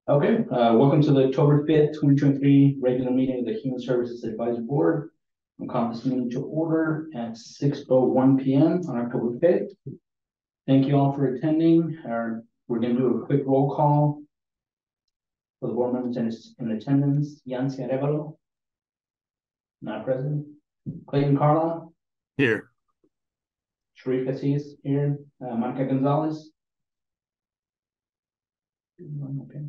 Okay, welcome to the October 5th, 2023 regular meeting of the Human Services Advisory Board. I'm calling this meeting to order at 6:01 p.m. on October 5th. Thank you all for attending. We're going to do a quick roll call for the board members in attendance. Yancy Arevalo, not present. Clayton Carla, Here. Sharif Assis here. Monica Gonzalez. Okay.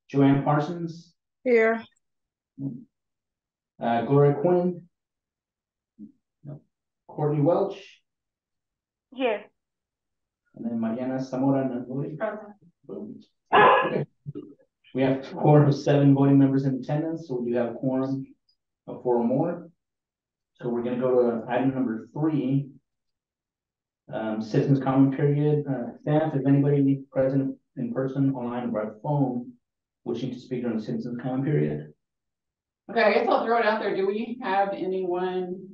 Joanne Parsons. Here. Gloria Quinn. No. Courtney Welch. Here. And then Mariana Zamora Nandoy. Okay. We have a quorum of 7 voting members in attendance, so we do have a quorum of 4 or more. So we're going to go to item number 3, citizens comment period. Staff, if anybody present in person, online, or by phone wishing to speak during the citizens comment period. Okay, I guess I'll throw it out there. Do we have anyone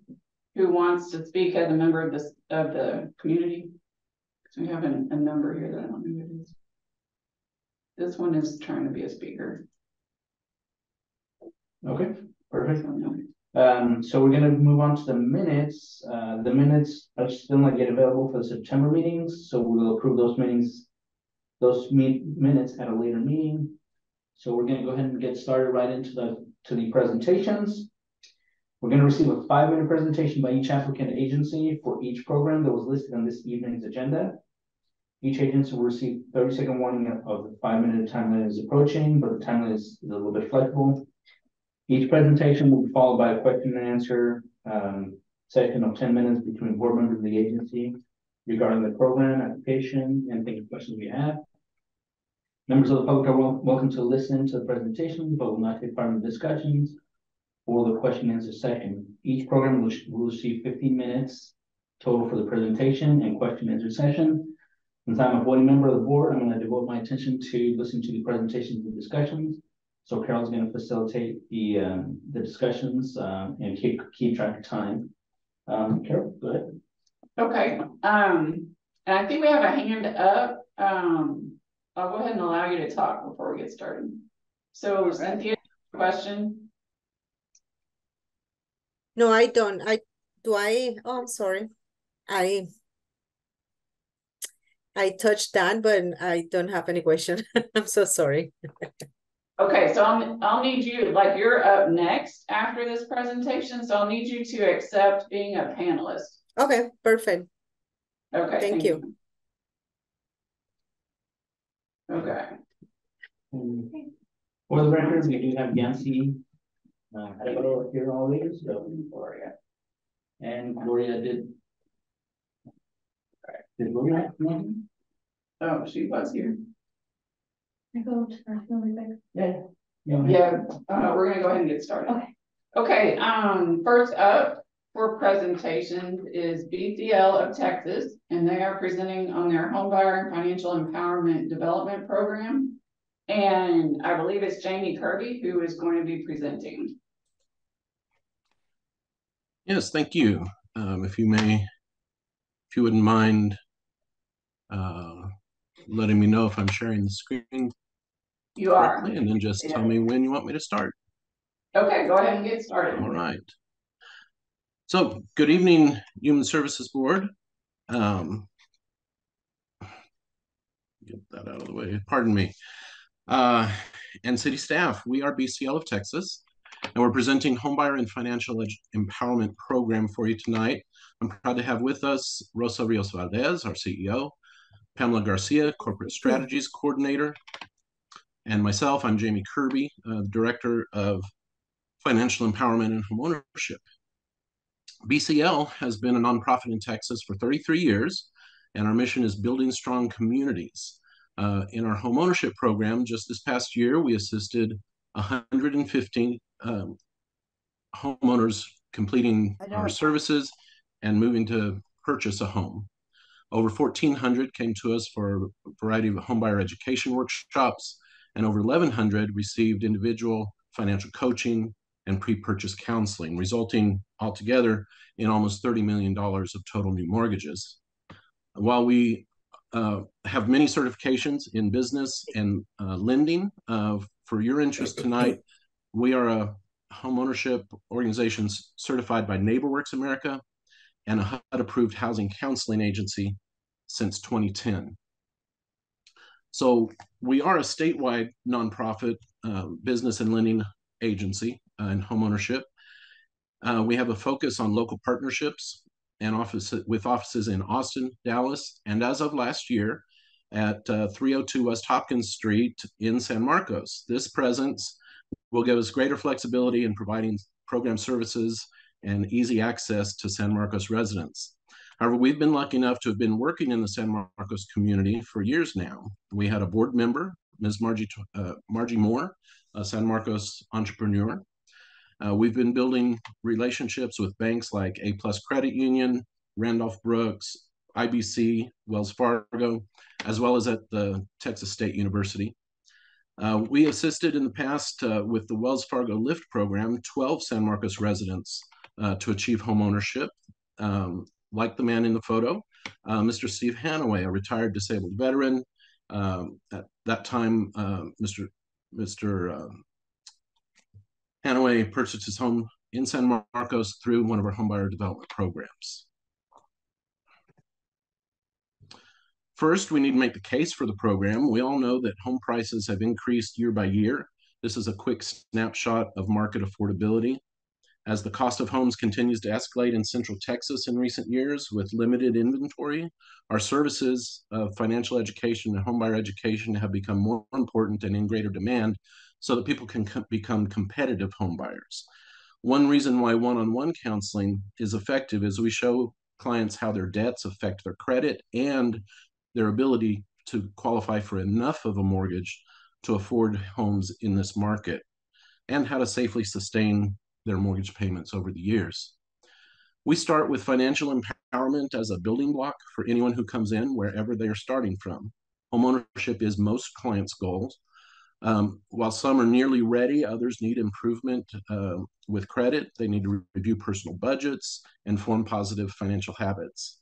who wants to speak as a member of the community? So we have a number here that I don't know who it is. This one is trying to be a speaker. Okay, perfect. So we're going to move on to the minutes. The minutes are still not yet available for the September meetings, so we'll approve those minutes at a later meeting. So we're going to go ahead and get started right into the presentations. We're going to receive a 5-minute presentation by each applicant agency for each program that was listed on this evening's agenda. Each agency will receive 30-second warning of the 5-minute time limit is approaching, but the time limit is a little bit flexible. Each presentation will be followed by a question and answer session of 10 minutes between board members of the agency regarding the program, application, and any questions we have. Members of the public are welcome to listen to the presentation, but will not take part in the discussions or the question and answer session. Each program will receive 15 minutes total for the presentation and question and answer session. Since I'm a voting member of the board, I'm going to devote my attention to listening to the presentations and discussions. So Carol's going to facilitate the discussions and keep track of time. Carol, go ahead. Okay. And I think we have a hand up. I'll go ahead and allow you to talk before we get started. So Cynthia, question? No, I don't. Oh, I'm sorry. I touched that, but I don't have any question. I'm so sorry. Okay, so I'll need you, like you're up next after this presentation, so I'll need you to accept being a panelist. Okay, perfect. Okay, thank you. Okay. For the record, we do have Yancy Arevalo here all these, so Gloria. And Gloria did Gloria have one? Oh, she was here. I go to her really quick. Yeah. We're gonna go ahead and get started. Okay. First up for presentations is BCL of Texas, and they are presenting on their Homebuyer and Financial Empowerment Development Program. And I believe it's Jamie Kirby who is going to be presenting. Yes, thank you. If you wouldn't mind letting me know if I'm sharing the screen. You are. And then just tell me when you want me to start. Okay, go ahead and get started. All right. So, good evening, Human Services Board. Get that out of the way. Pardon me. And city staff. We are BCL of Texas, and we're presenting Homebuyer and Financial Empowerment Program for you tonight. I'm proud to have with us Rosa Rios Valdez, our CEO, Pamela Garcia, Corporate Strategies Coordinator, and myself, I'm Jamie Kirby, Director of Financial Empowerment and Homeownership. BCL has been a nonprofit in Texas for 33 years, and our mission is building strong communities. In our homeownership program, just this past year, we assisted 115 homeowners completing our services and moving to purchase a home. Over 1,400 came to us for a variety of homebuyer education workshops, and over 1,100 received individual financial coaching and pre-purchase counseling, resulting altogether in almost $30 million of total new mortgages. While we have many certifications in business and lending. For your interest tonight, we are a homeownership organization certified by NeighborWorks America and a HUD-approved housing counseling agency since 2010. So we are a statewide nonprofit business and lending agency in homeownership. We have a focus on local partnerships and offices in Austin, Dallas, and as of last year at 302 West Hopkins Street in San Marcos. This presence will give us greater flexibility in providing program services and easy access to San Marcos residents. However, we've been lucky enough to have been working in the San Marcos community for years now. We had a board member, Ms. Margie Moore, a San Marcos entrepreneur. We've been building relationships with banks like A+ Credit Union, Randolph Brooks, IBC, Wells Fargo, as well as at the Texas State University. We assisted in the past with the Wells Fargo LIFT program, 12 San Marcos residents to achieve homeownership. Like the man in the photo, Mr. Steve Hanaway, a retired disabled veteran. At that time, Mr. Hanaway purchased his home in San Marcos through one of our homebuyer development programs. First, we need to make the case for the program. We all know that home prices have increased year by year. This is a quick snapshot of market affordability. As the cost of homes continues to escalate in Central Texas in recent years with limited inventory, our services of financial education and homebuyer education have become more important and in greater demand so that people can become competitive homebuyers. One reason why one-on-one counseling is effective is we show clients how their debts affect their credit and their ability to qualify for enough of a mortgage to afford homes in this market, and how to safely sustain their mortgage payments over the years. We start with financial empowerment as a building block for anyone who comes in, wherever they are starting from. Homeownership is most clients' goals. While some are nearly ready, others need improvement with credit. They need to review personal budgets and form positive financial habits.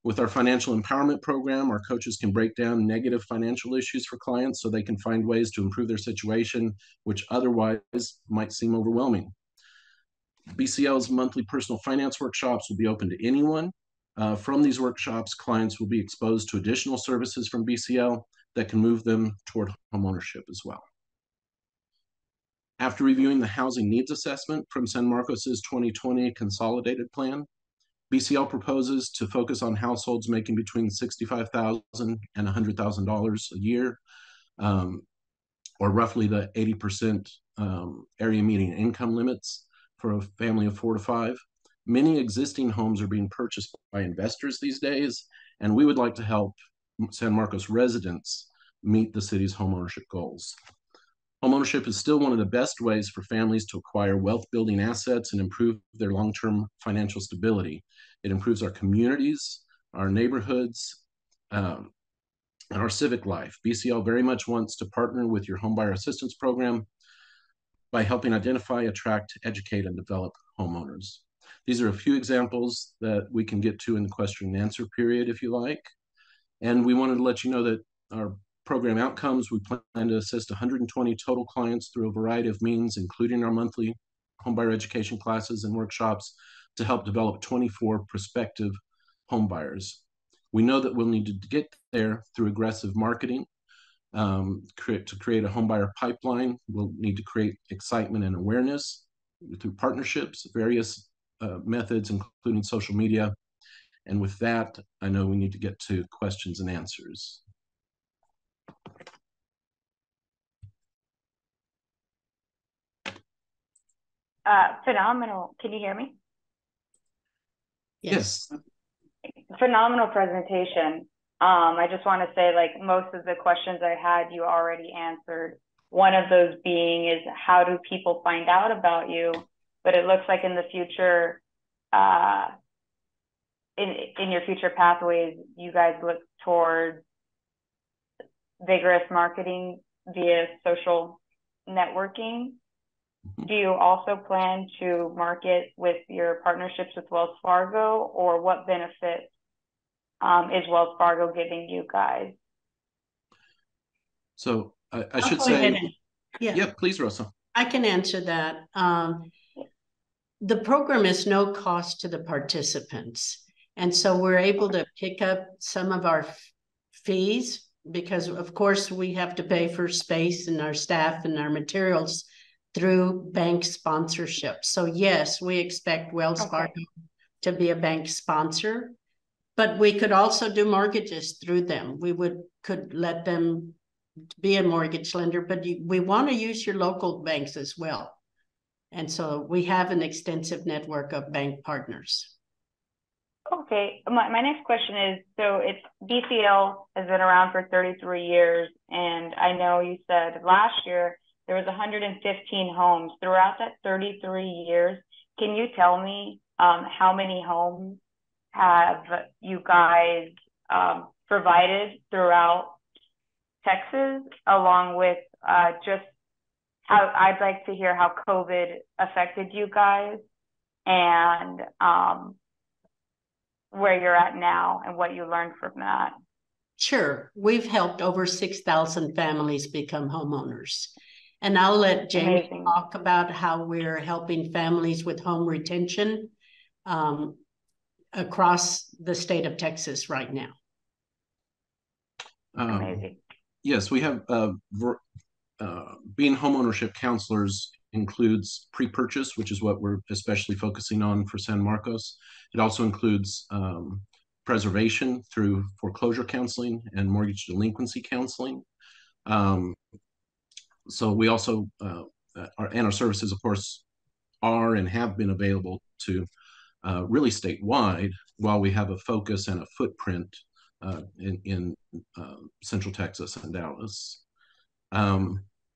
With our financial empowerment program, our coaches can break down negative financial issues for clients so they can find ways to improve their situation, which otherwise might seem overwhelming. BCL's monthly personal finance workshops will be open to anyone. From these workshops, clients will be exposed to additional services from BCL that can move them toward homeownership as well. After reviewing the housing needs assessment from San Marcos's 2020 consolidated plan, BCL proposes to focus on households making between $65,000 and $100,000 a year, or roughly the 80% area median income limits for a family of 4 to 5. Many existing homes are being purchased by investors these days, and we would like to help San Marcos residents meet the city's homeownership goals. Homeownership is still one of the best ways for families to acquire wealth-building assets and improve their long-term financial stability. It improves our communities, our neighborhoods, and our civic life. BCL very much wants to partner with your homebuyer assistance program by helping identify, attract, educate, and develop homeowners. These are a few examples that we can get to in the question and answer period if you like. And we wanted to let you know that our program outcomes, we plan to assist 120 total clients through a variety of means, including our monthly homebuyer education classes and workshops to help develop 24 prospective homebuyers. We know that we'll need to get there through aggressive marketing. To create a homebuyer pipeline, we'll need to create excitement and awareness through partnerships, various methods, including social media. And with that, I know we need to get to questions and answers. Phenomenal. Can you hear me? Yes. Phenomenal presentation. I just want to say, like, most of the questions I had, you already answered. One of those being is, how do people find out about you? But it looks like in the future, in your future pathways, you guys look towards vigorous marketing via social networking. Do you also plan to market with your partnerships with Wells Fargo, or what benefits is Wells Fargo giving you guys? So I I'll should go say, ahead and- yeah, yeah, please, Rosa. I can answer that. The program is no cost to the participants. And so we're able to pick up some of our fees because of course we have to pay for space and our staff and our materials through bank sponsorship. So yes, we expect Wells Fargo to be a bank sponsor, but we could also do mortgages through them. We could let them be a mortgage lender, but we want to use your local banks as well. And so we have an extensive network of bank partners. Okay, my next question is, so it's BCL has been around for 33 years, and I know you said last year there was 115 homes throughout that 33 years. Can you tell me how many homes have you guys provided throughout Texas, along with just how I'd like to hear how COVID affected you guys and where you're at now and what you learned from that. Sure. We've helped over 6,000 families become homeowners. And I'll let Jamie talk about how we're helping families with home retention across the state of Texas right now. Amazing. Yes, we have being homeownership counselors includes pre-purchase, which is what we're especially focusing on for San Marcos. It also includes preservation through foreclosure counseling and mortgage delinquency counseling. So we also, our services, of course, are and have been available to really statewide, while we have a focus and a footprint in Central Texas and Dallas.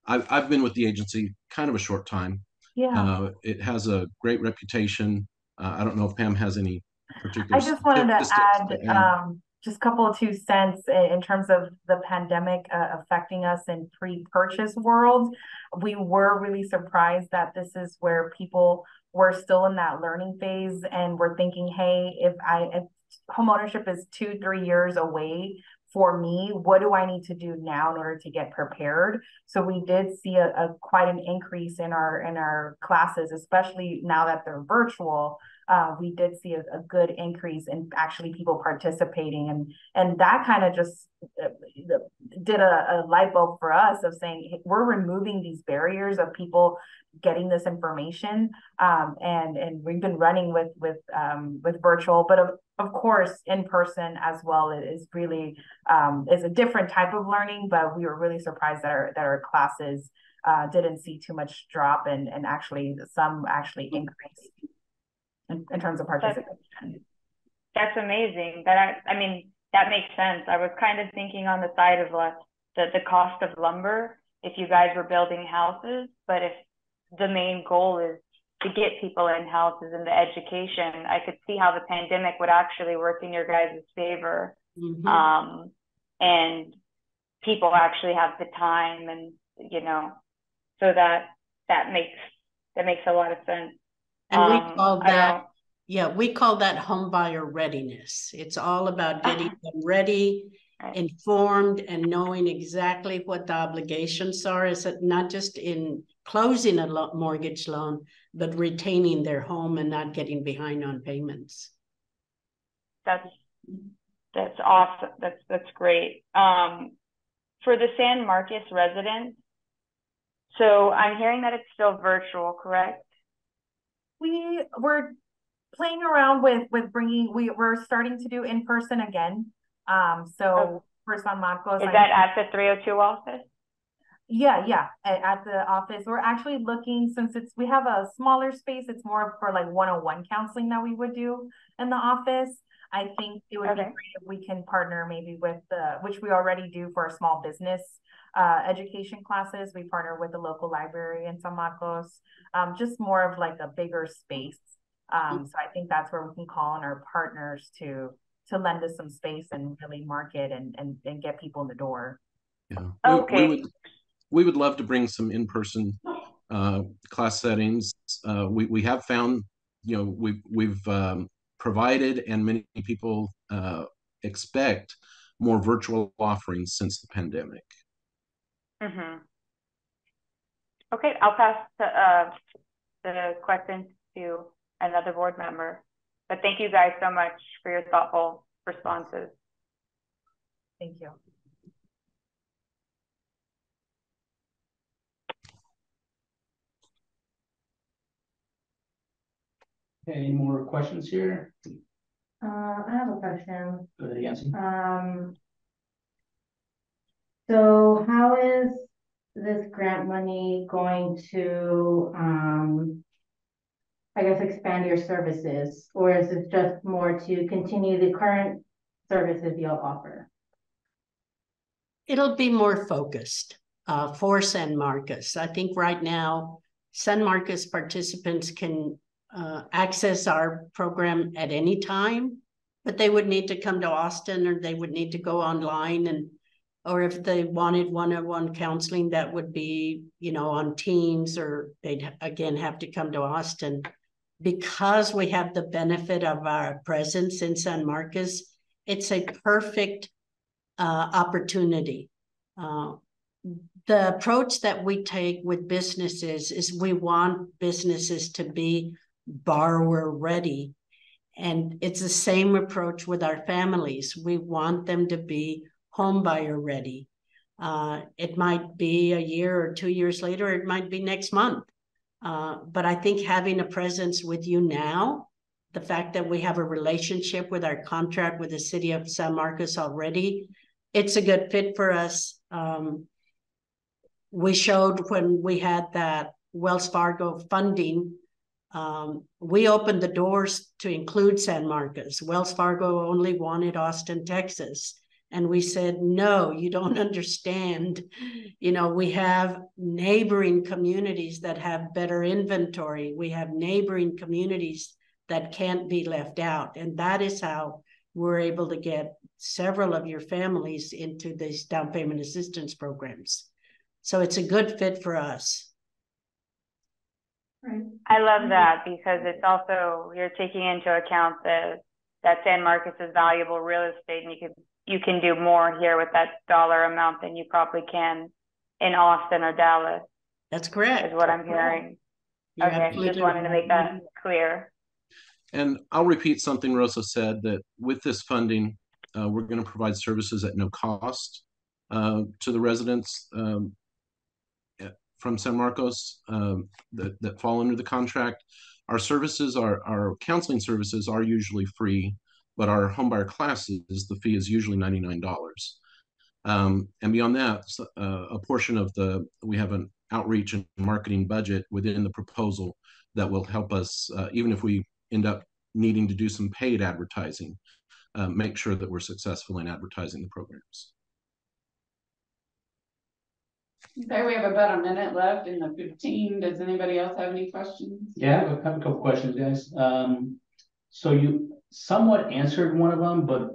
I've been with the agency kind of a short time. Yeah. It has a great reputation. I don't know if Pam has any particular. I just wanted to add just a couple of 2 cents in terms of the pandemic affecting us in pre-purchase world. We were really surprised that this is where people were still in that learning phase and we're thinking, hey, if homeownership is 2-3 years away for me, what do I need to do now in order to get prepared? So we did see quite an increase in our classes, especially now that they're virtual. We did see a good increase in actually people participating, and that kind of just did a light bulb for us of saying, hey, we're removing these barriers of people getting this information, and we've been running with virtual, but of course in person as well. It is really is a different type of learning, but we were really surprised that our classes didn't see too much drop, and actually some actually increased in terms of participation. That's amazing. I mean, that makes sense. I was kind of thinking on the side of the cost of lumber if you guys were building houses, but if the main goal is to get people in houses and the education, I could see how the pandemic would actually work in your guys' favor. Mm-hmm. And people actually have the time, and so that makes a lot of sense. And we call that, we call that home buyer readiness. It's all about getting them ready, informed, and knowing exactly what the obligations are. Is it not just in closing a mortgage loan, but retaining their home and not getting behind on payments. That's awesome. That's great. For the San Marcos residents, so I'm hearing that it's still virtual, correct? We're playing around with bringing. We're starting to do in person again. For San Marcos, is that at the 302 office? Yeah, at the office. We're actually looking, since we have a smaller space, it's more for like one-on-one counseling that we would do in the office. I think it would be great if we can partner maybe with which we already do for our small business education classes. We partner with the local library in San Marcos, just more of like a bigger space. So I think that's where we can call on our partners to lend us some space and really market and get people in the door. Yeah. Okay. We would love to bring some in-person class settings. We have found, we've provided, and many people expect more virtual offerings since the pandemic. Mm-hmm. Okay, I'll pass the questions to another board member. But thank you guys so much for your thoughtful responses. Thank you. Okay, any more questions here? I have a question. Go ahead, Yancy. So how is this grant money going to, I guess, expand your services? Or is it just more to continue the current services you'll offer? It'll be more focused for San Marcos. I think right now, San Marcos participants can access our program at any time, but they would need to come to Austin, or they would need to go online, or if they wanted one-on-one counseling, that would be, on Teams, or they'd again have to come to Austin. Because we have the benefit of our presence in San Marcos, it's a perfect opportunity. The approach that we take with businesses is we want businesses to be borrower ready. And it's the same approach with our families. We want them to be home buyer ready. It might be a year or 2 years later, it might be next month. But I think having a presence with you now, the fact that we have a relationship with our contract with the city of San Marcos already, it's a good fit for us. We showed when we had that Wells Fargo funding, we opened the doors to include San Marcos. Wells Fargo only wanted Austin, Texas. And we said, no, you don't understand. We have neighboring communities that have better inventory. We have neighboring communities that can't be left out. And that is how we're able to get several of your families into these down payment assistance programs. So it's a good fit for us. Right. I love that, because it's also, you're taking into account that San Marcos is valuable real estate, and you can do more here with that dollar amount than you probably can in Austin or Dallas. That's correct. Is what I'm hearing. You're okay, just wanted to make that clear. And I'll repeat something Rosa said, that with this funding, we're going to provide services at no cost to the residents from San Marcos that fall under the contract. Our services, our counseling services are usually free, but our homebuyer classes, the fee is usually $99. And beyond that, a portion of we have an outreach and marketing budget within the proposal that will help us, even if we end up needing to do some paid advertising, make sure that we're successful in advertising the programs. Okay, we have about a minute left in the 15. Does anybody else have any questions? Yeah, I have a couple questions, guys. So you somewhat answered one of them, but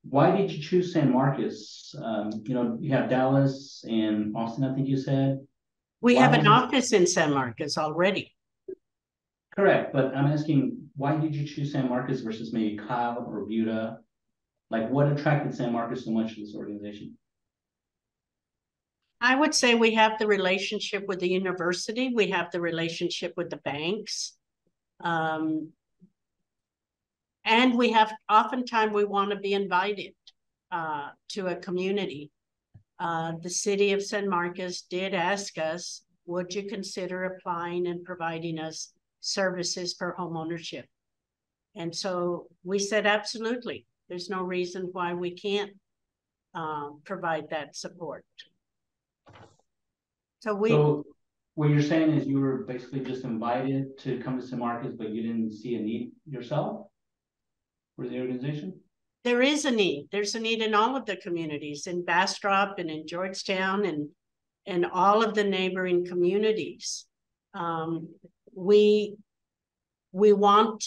why did you choose San Marcos? You have Dallas and Austin, I think you said. We have an office in San Marcos already. Correct, but I'm asking, why did you choose San Marcos versus maybe Kyle or Buda? Like, what attracted San Marcos so much to this organization? I would say we have the relationship with the university. We have the relationship with the banks. And we have, oftentimes we want to be invited to a community. The city of San Marcos did ask us, would you consider applying and providing us services for home ownership? And so we said, absolutely. There's no reason why we can't provide that support. So what you're saying is you were basically just invited to come to San Marcos, but you didn't see a need yourself for the organization? There is a need. There's a need in all of the communities, in Bastrop and in Georgetown and all of the neighboring communities. We want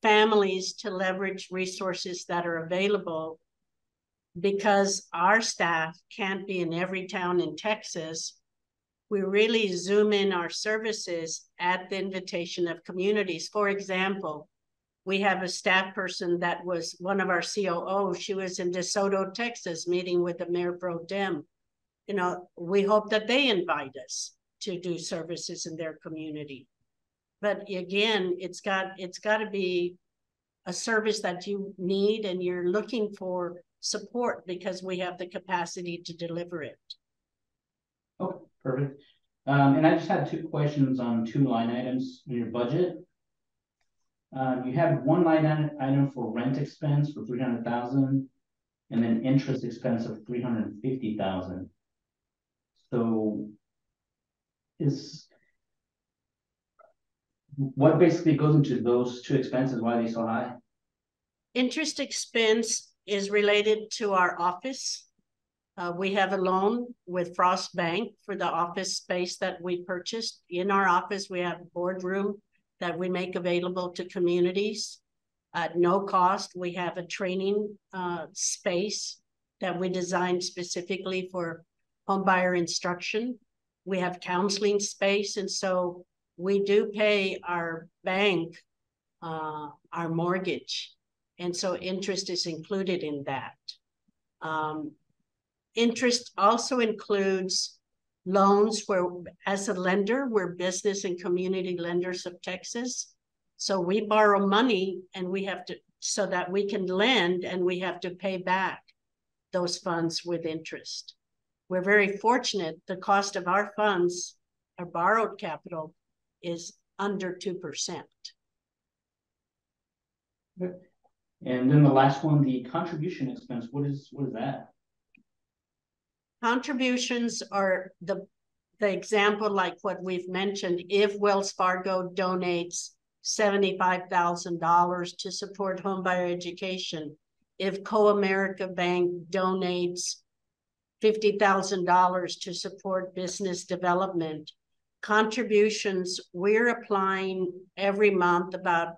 families to leverage resources that are available, because our staff can't be in every town in Texas. We really zoom in our services at the invitation of communities. For example, We have a staff person that was one of our COOs. She was in DeSoto, Texas, meeting with the Mayor Pro Tem. You know, we hope that they invite us to do services in their community. But again, it's got to be a service that you need and you're looking for support because we have the capacity to deliver it. Okay, perfect. And I just had 2 questions on 2 line items in your budget. You have one line item for rent expense for 300,000 and then interest expense of 350,000. So what basically goes into those 2 expenses? Why are they so high? Interest expense is related to our office. We have a loan with Frost Bank for the office space that we purchased. In our office, we have a boardroom that we make available to communities at no cost. We have a training space that we designed specifically for homebuyer instruction. We have counseling space, and so we do pay our bank our mortgage, and so interest is included in that. Interest also includes loans where, as a lender, we're Business and Community Lenders of Texas. So we borrow money and we have to, so that we can lend, and we have to pay back those funds with interest. We're very fortunate. The cost of our funds, our borrowed capital, is under 2%. And then the last one, the contribution expense, what is that? Contributions are the example like what we've mentioned. If Wells Fargo donates $75,000 to support homebuyer education, if Co-America Bank donates $50,000 to support business development, contributions, we're applying every month, about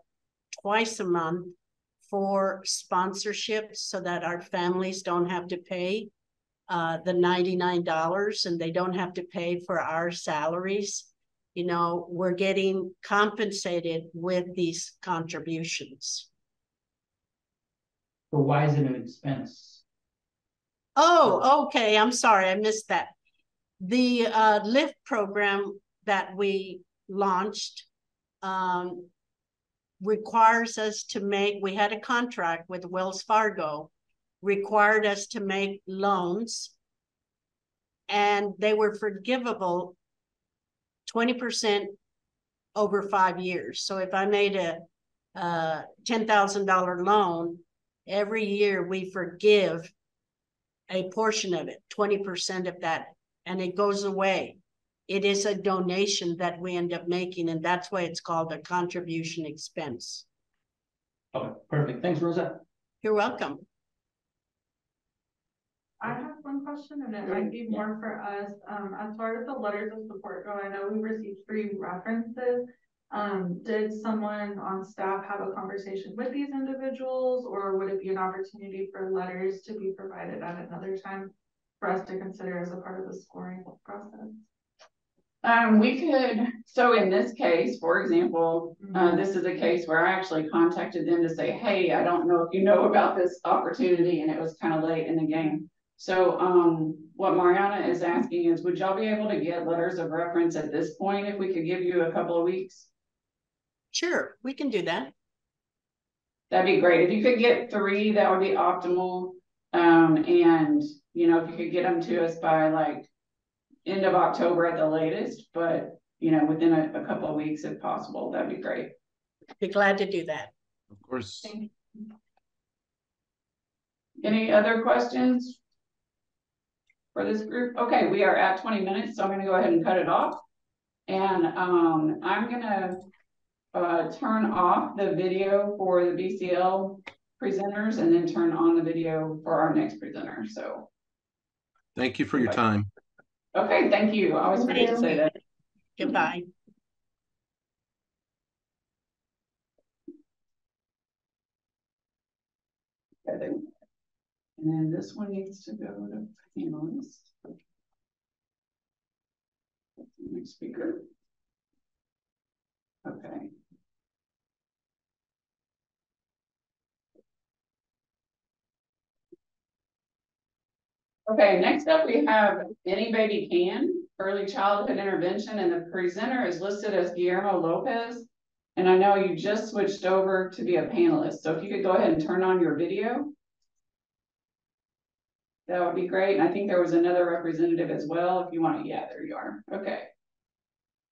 twice a month, for sponsorships so that our families don't have to pay the $99 and they don't have to pay for our salaries. You know, we're getting compensated with these contributions. So why is it an expense? Oh, okay. I'm sorry, I missed that. The LIFT program that we launched requires us to make, we had a contract with Wells Fargo, required us to make loans, and they were forgivable 20% over 5 years. So if I made a $10,000 loan, every year we forgive a portion of it, 20% of that, and it goes away. It is a donation that we end up making, and that's why it's called a contribution expense. Okay, perfect. Thanks, Rosa. You're welcome. I have one question, and it might be more for us. As far as the letters of support go, I know we received 3 references. Did someone on staff have a conversation with these individuals, or would it be an opportunity for letters to be provided at another time for us to consider as a part of the scoring process? We could, so in this case, for example, this is a case where I actually contacted them to say, hey, I don't know if you know about this opportunity, and it was kind of late in the game. So what Mariana is asking is, would y'all be able to get letters of reference at this point if we could give you a couple of weeks? Sure, we can do that. That'd be great. If you could get 3, that would be optimal. And you know, if you could get them to us by like end of October at the latest, but you know, within a couple of weeks if possible, that'd be great. Be glad to do that. Of course. Thank you. Any other questions for this group? Okay, we are at 20 minutes, so I'm going to go ahead and cut it off. And I'm going to turn off the video for the BCL presenters and then turn on the video for our next presenter. So thank you for your time. Okay, thank you. I always forget to say that. Goodbye. Okay, and then this one needs to go to panelists. Next speaker. Okay. Okay, next up we have Any Baby Can, Early Childhood Intervention, and the presenter is listed as Guillermo Lopez. And I know you just switched over to be a panelist, so if you could go ahead and turn on your video. That would be great. And I think there was another representative as well, if you want to, yeah, there you are. Okay.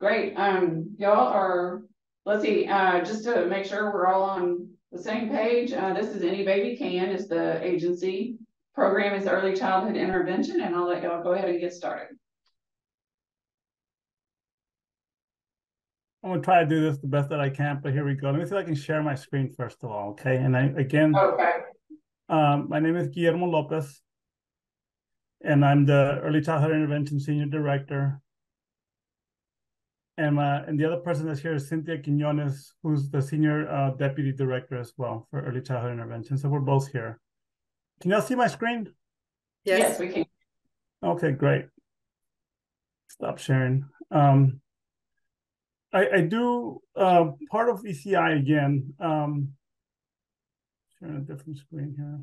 Great. Y'all are, let's see, just to make sure we're all on the same page, this is Any Baby Can is the agency. Program is Early Childhood Intervention, and I'll let y'all go ahead and get started. I'm gonna try to do this the best that I can, but here we go. Let me see if I can share my screen first of all, okay? And Okay. My name is Guillermo Lopez, and I'm the Early Childhood Intervention Senior Director. And the other person that's here is Cynthia Quinones, who's the Senior Deputy Director as well for Early Childhood Intervention. So we're both here. Can y'all see my screen? Yes, we can. Okay, great. Stop sharing. I do part of ECI again. Sharing a different screen here.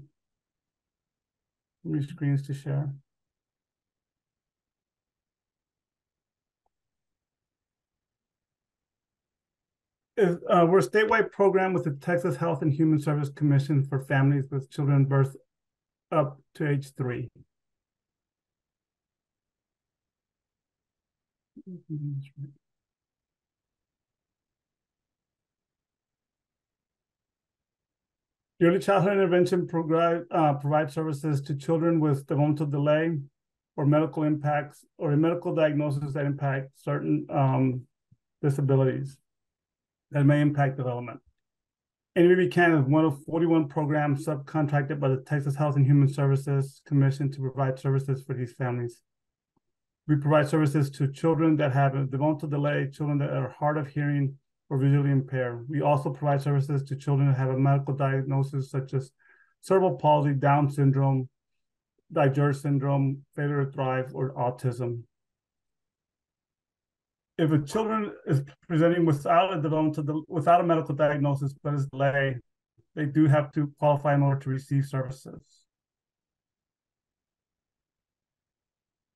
How many screens to share? We're a statewide program with the Texas Health and Human Service Commission for families with children birth up to age 3. The Early Childhood Intervention provides services to children with developmental delay or medical impacts or a medical diagnosis that impact certain disabilities that may impact development. Any Baby Can is one of 41 programs subcontracted by the Texas Health and Human Services Commission to provide services for these families. We provide services to children that have a developmental delay, children that are hard of hearing or visually impaired. We also provide services to children that have a medical diagnosis such as cerebral palsy, Down syndrome, Diger syndrome, failure to thrive, or autism. If a children is presenting without a medical diagnosis but is delayed, they do have to qualify in order to receive services.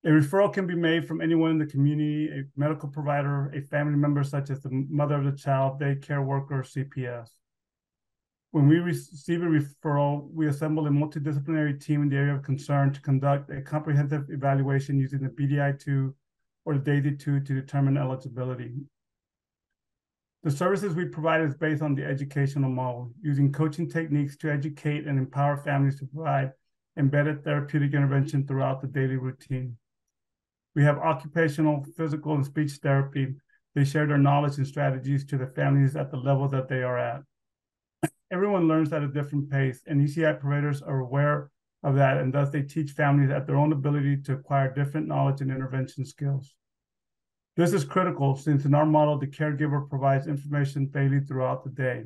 A referral can be made from anyone in the community, a medical provider, a family member such as the mother of the child, daycare worker, or CPS. When we receive a referral, we assemble a multidisciplinary team in the area of concern to conduct a comprehensive evaluation using the BDI-2 or the DAISY-2 to determine eligibility. The services we provide is based on the educational model, using coaching techniques to educate and empower families to provide embedded therapeutic intervention throughout the daily routine. We have occupational, physical, and speech therapy. They share their knowledge and strategies to the families at the level that they are at. Everyone learns at a different pace, and ECI providers are aware of that, and thus they teach families at their own ability to acquire different knowledge and intervention skills. This is critical since in our model, the caregiver provides information daily throughout the day.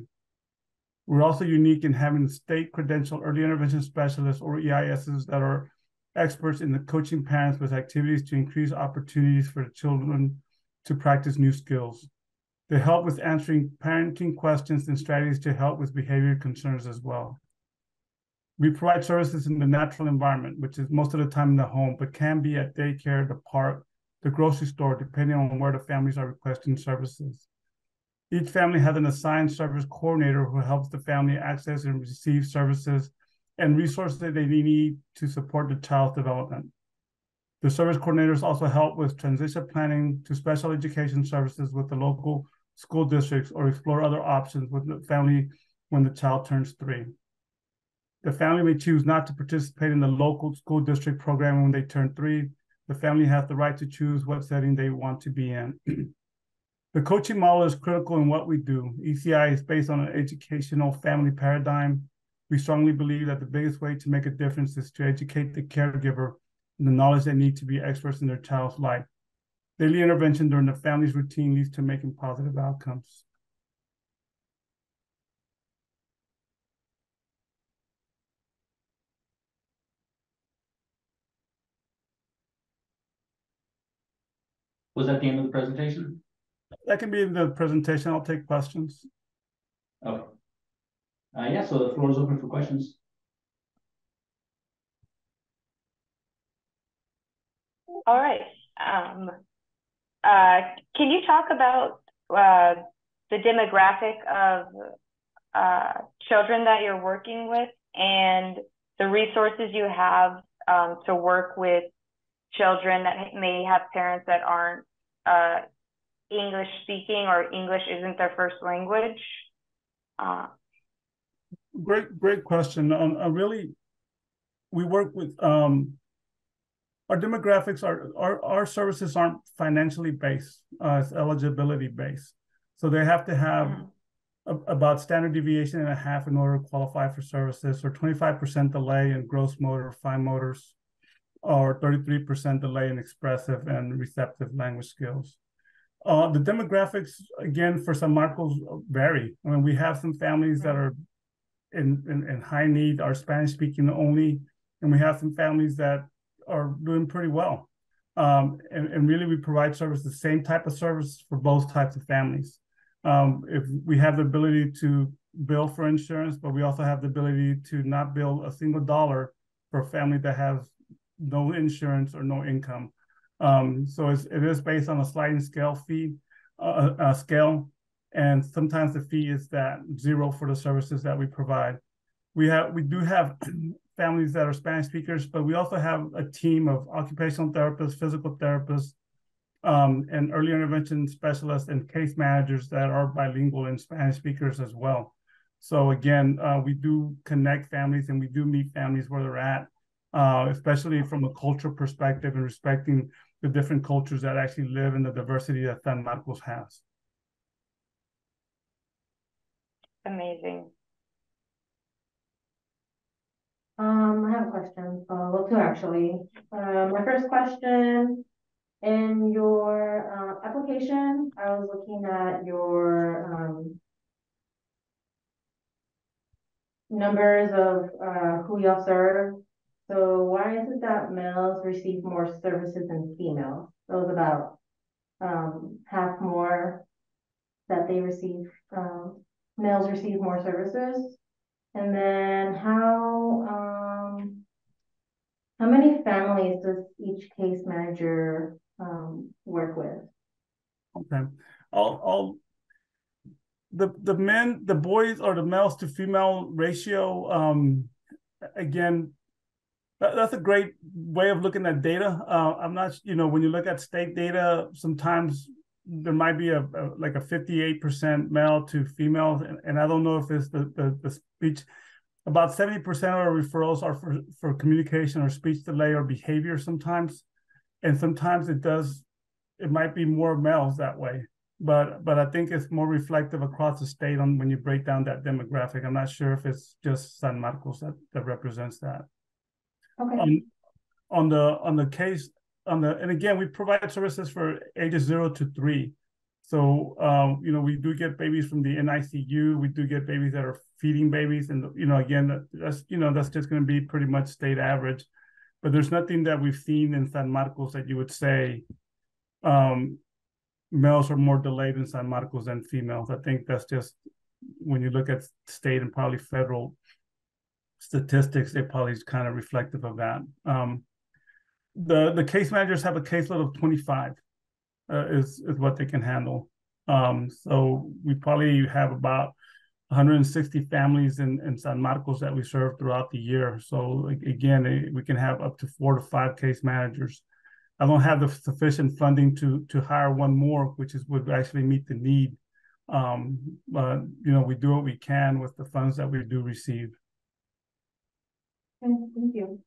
We're also unique in having state credentialed early intervention specialists or EISs that are experts in the coaching parents with activities to increase opportunities for the children to practice new skills. They help with answering parenting questions and strategies to help with behavior concerns as well. We provide services in the natural environment, which is most of the time in the home, but can be at daycare, the park, the grocery store, depending on where the families are requesting services. Each family has an assigned service coordinator who helps the family access and receive services and resources that they need to support the child's development. The service coordinators also help with transition planning to special education services with the local school districts or explore other options with the family when the child turns 3. The family may choose not to participate in the local school district program when they turn 3. The family has the right to choose what setting they want to be in. The coaching model is critical in what we do. ECI is based on an educational family paradigm. We strongly believe that the biggest way to make a difference is to educate the caregiver in the knowledge they need to be experts in their child's life. Daily intervention during the family's routine leads to making positive outcomes. Was that the end of the presentation? That can be in the presentation. I'll take questions. Okay. Yeah, so the floor is open for questions. All right. Can you talk about the demographic of children that you're working with and the resources you have to work with children that may have parents that aren't English speaking or English isn't their first language? Great question. Really, we work with our demographics our services aren't financially based, it's eligibility based. So they have to have about standard deviation and a half in order to qualify for services, or 25% delay in gross motor, fine motors, or 33% delay in expressive and receptive language skills. The demographics, again, for San Marcos vary. I mean, we have some families that are in high need, are Spanish speaking only, and we have some families that are doing pretty well. And really we provide service, the same type of service for both types of families. If we have the ability to bill for insurance, but we also have the ability to not bill a single dollar for a family that has no insurance or no income. So it is based on a sliding scale fee, scale, and sometimes the fee is that zero for the services that we provide. We do have families that are Spanish speakers, but we also have a team of occupational therapists, physical therapists, and early intervention specialists and case managers that are bilingual and Spanish speakers as well. So again, we do connect families and we do meet families where they're at, especially from a cultural perspective and respecting the different cultures that actually live in the diversity that San Marcos has. Amazing. I have a question. Well, two actually. My first question, in your application, I was looking at your numbers of who y'all serve. So why is it that males receive more services than females? It was about half more that they receive, males receive more services. And then how many families does each case manager work with? Okay, the boys or the males to female ratio, again, that's a great way of looking at data. I'm not, when you look at state data, sometimes there might be like a 58% male to female, and I don't know if it's the speech. About 70% of our referrals are for communication or speech delay or behavior sometimes, and sometimes it might be more males that way. But I think it's more reflective across the state on when you break down that demographic. I'm not sure if it's just San Marcos that represents that. Okay. On the case, and again, we provide services for ages 0 to 3. So, we do get babies from the NICU. We do get babies that are feeding babies. And, again, that's just going to be pretty much state average. But there's nothing that we've seen in San Marcos that you would say males are more delayed in San Marcos than females. I think that's just, when you look at state and probably federal statistics, they probably is kind of reflective of that. The case managers have a caseload of 25. Is what they can handle. So we probably have about 160 families in San Marcos that we serve throughout the year. So again, we can have up to 4 to 5 case managers. I don't have the sufficient funding to hire one more, which would actually meet the need. But we do what we can with the funds that we do receive. Thank you.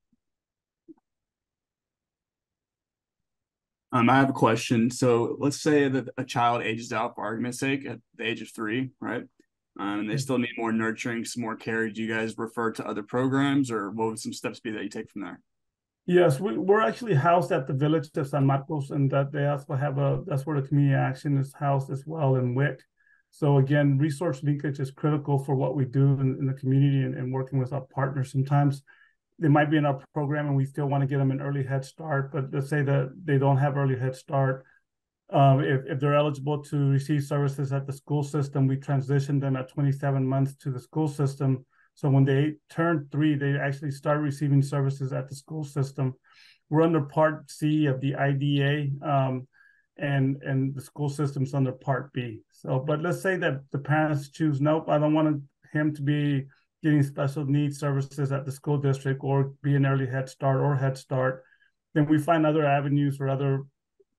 I have a question. So let's say that a child ages out, for argument's sake, at the age of 3, right? And they still need more nurturing, some more care. Do you guys refer to other programs, or what would some steps be that you take from there? Yes, we're actually housed at the Village of San Marcos, and that they also have that's where the community action is housed as well in WIC. So again, resource linkage is critical for what we do in the community and working with our partners. Sometimes they might be in our program and we still want to get them an early head start, but let's say that they don't have early head start. If they're eligible to receive services at the school system, we transition them at 27 months to the school system So when they turn 3, they actually start receiving services at the school system. We're under Part C of the IDA, and the school system's under Part B. So, but let's say that the parents choose, nope, I don't want him to be getting special needs services at the school district or be an early Head Start or Head Start. Then we find other avenues or other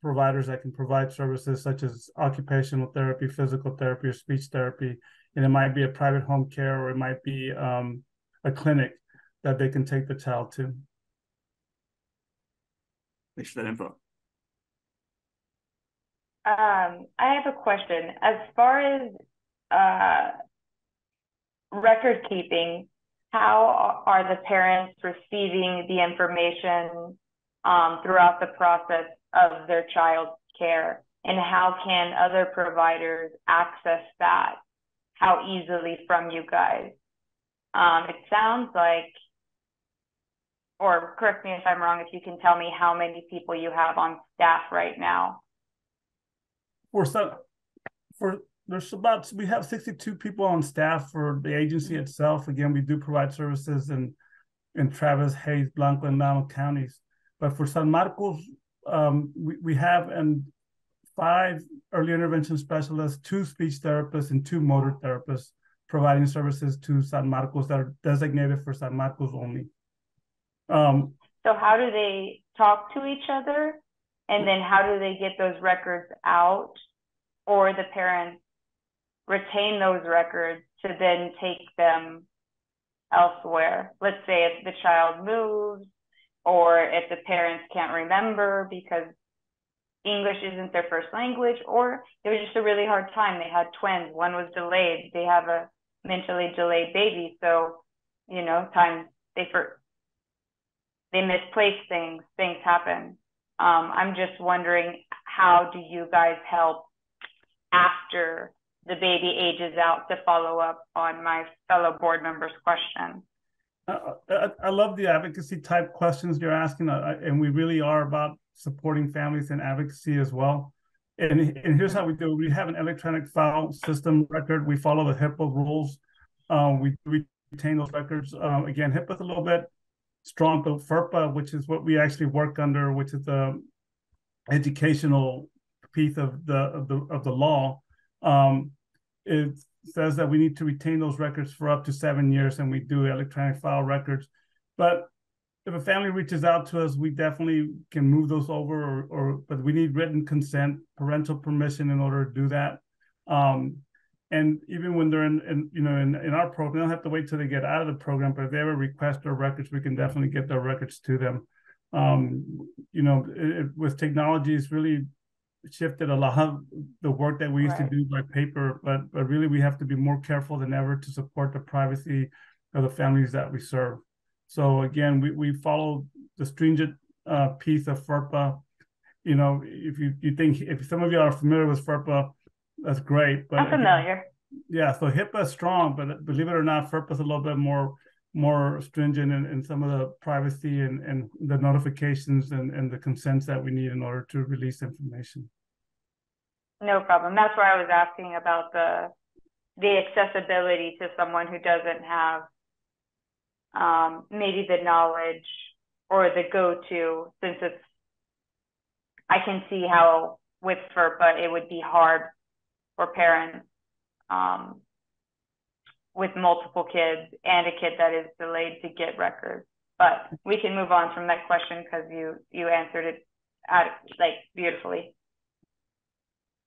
providers that can provide services such as occupational therapy, physical therapy, or speech therapy. And it might be a private home care, or it might be a clinic that they can take the child to. Thanks for that info. I have a question. As far as record keeping, how are the parents receiving the information throughout the process of their child's care? And how can other providers access that? How easily from you guys? It sounds like, or correct me if I'm wrong, if you can tell me how many people you have on staff right now. We have 62 people on staff for the agency itself. Again, we do provide services in Travis, Hays, Blanco, and Llano counties. But for San Marcos, we have 5 early intervention specialists, 2 speech therapists, and 2 motor therapists providing services to San Marcos that are designated for San Marcos only. So how do they talk to each other? And then how do they get those records out? Or the parents retain those records to then take them elsewhere? Let's say if the child moves, or if the parents can't remember because English isn't their first language, or it was just a really hard time. They had twins, one was delayed. They have a mentally delayed baby. So, you know, times they misplace things happen. I'm just wondering, how do you guys help after the baby ages out, to follow up on my fellow board member's question? I love the advocacy type questions you're asking, and we really are about supporting families and advocacy as well. And here's how we do it. We have an electronic file system record. We follow the HIPAA rules. We retain those records. Again, HIPAA's a little bit strong, but FERPA, which is what we actually work under, which is the educational piece of the law, it says that we need to retain those records for up to 7 years, and we do electronic file records. But if a family reaches out to us, we definitely can move those over, but we need written consent, parental permission in order to do that. And even when they're in our program, they don't have to wait till they get out of the program, but if they ever request their records, we can definitely get their records to them. With technology, it's really shifted a lot of the work that we used to do by paper, but really we have to be more careful than ever to support the privacy of the families that we serve. So again, we follow the stringent piece of FERPA. You know, if some of you are familiar with FERPA, that's great. But I'm familiar. Yeah, so HIPAA is strong, but believe it or not, FERPA is a little bit more stringent in some of the privacy and the notifications and the consents that we need in order to release information. No problem. That's why I was asking about the accessibility to someone who doesn't have maybe the knowledge or the go-to, since I can see how with FERPA it would be hard for parents with multiple kids and a kid that is delayed to get records. But we can move on from that question because you answered it beautifully.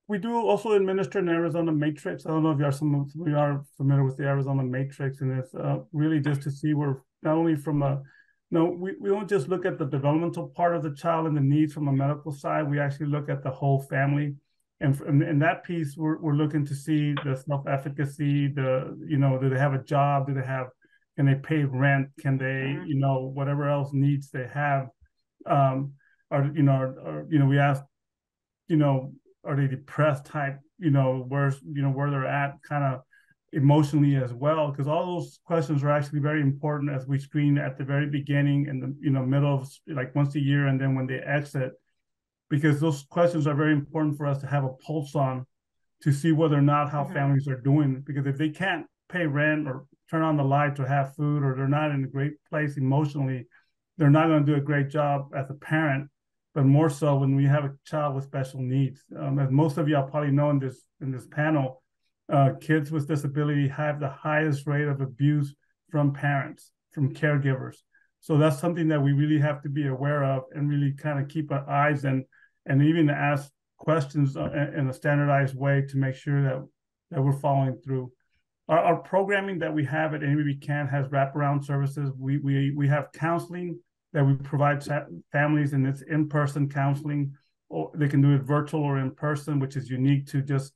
We do also administer an Arizona Matrix. I don't know if we are familiar with the Arizona Matrix, and it's really just to see where not only we don't just look at the developmental part of the child and the needs from a medical side. We actually look at the whole family, and in that piece, we're looking to see the self-efficacy. Do they have a job? Can they pay rent? Can they, whatever else needs they have? We ask, are they depressed type, where they're at kind of emotionally as well, because all those questions are actually very important as we screen at the very beginning and the middle of, like, once a year, and then when they exit, because those questions are very important for us to have a pulse on to see whether or not how families are doing, because if they can't pay rent or turn on the light to have food, or they're not in a great place emotionally, they're not going to do a great job as a parent. But more so when we have a child with special needs. As most of y'all probably know in this panel, kids with disability have the highest rate of abuse from parents, from caregivers. So that's something that we really have to be aware of and really kind of keep our eyes and even ask questions in a standardized way to make sure that we're following through. Our programming that we have at NBB Can has wraparound services. We have counseling that we provide families, and it's in-person counseling, or they can do it virtual or in person, which is unique to just,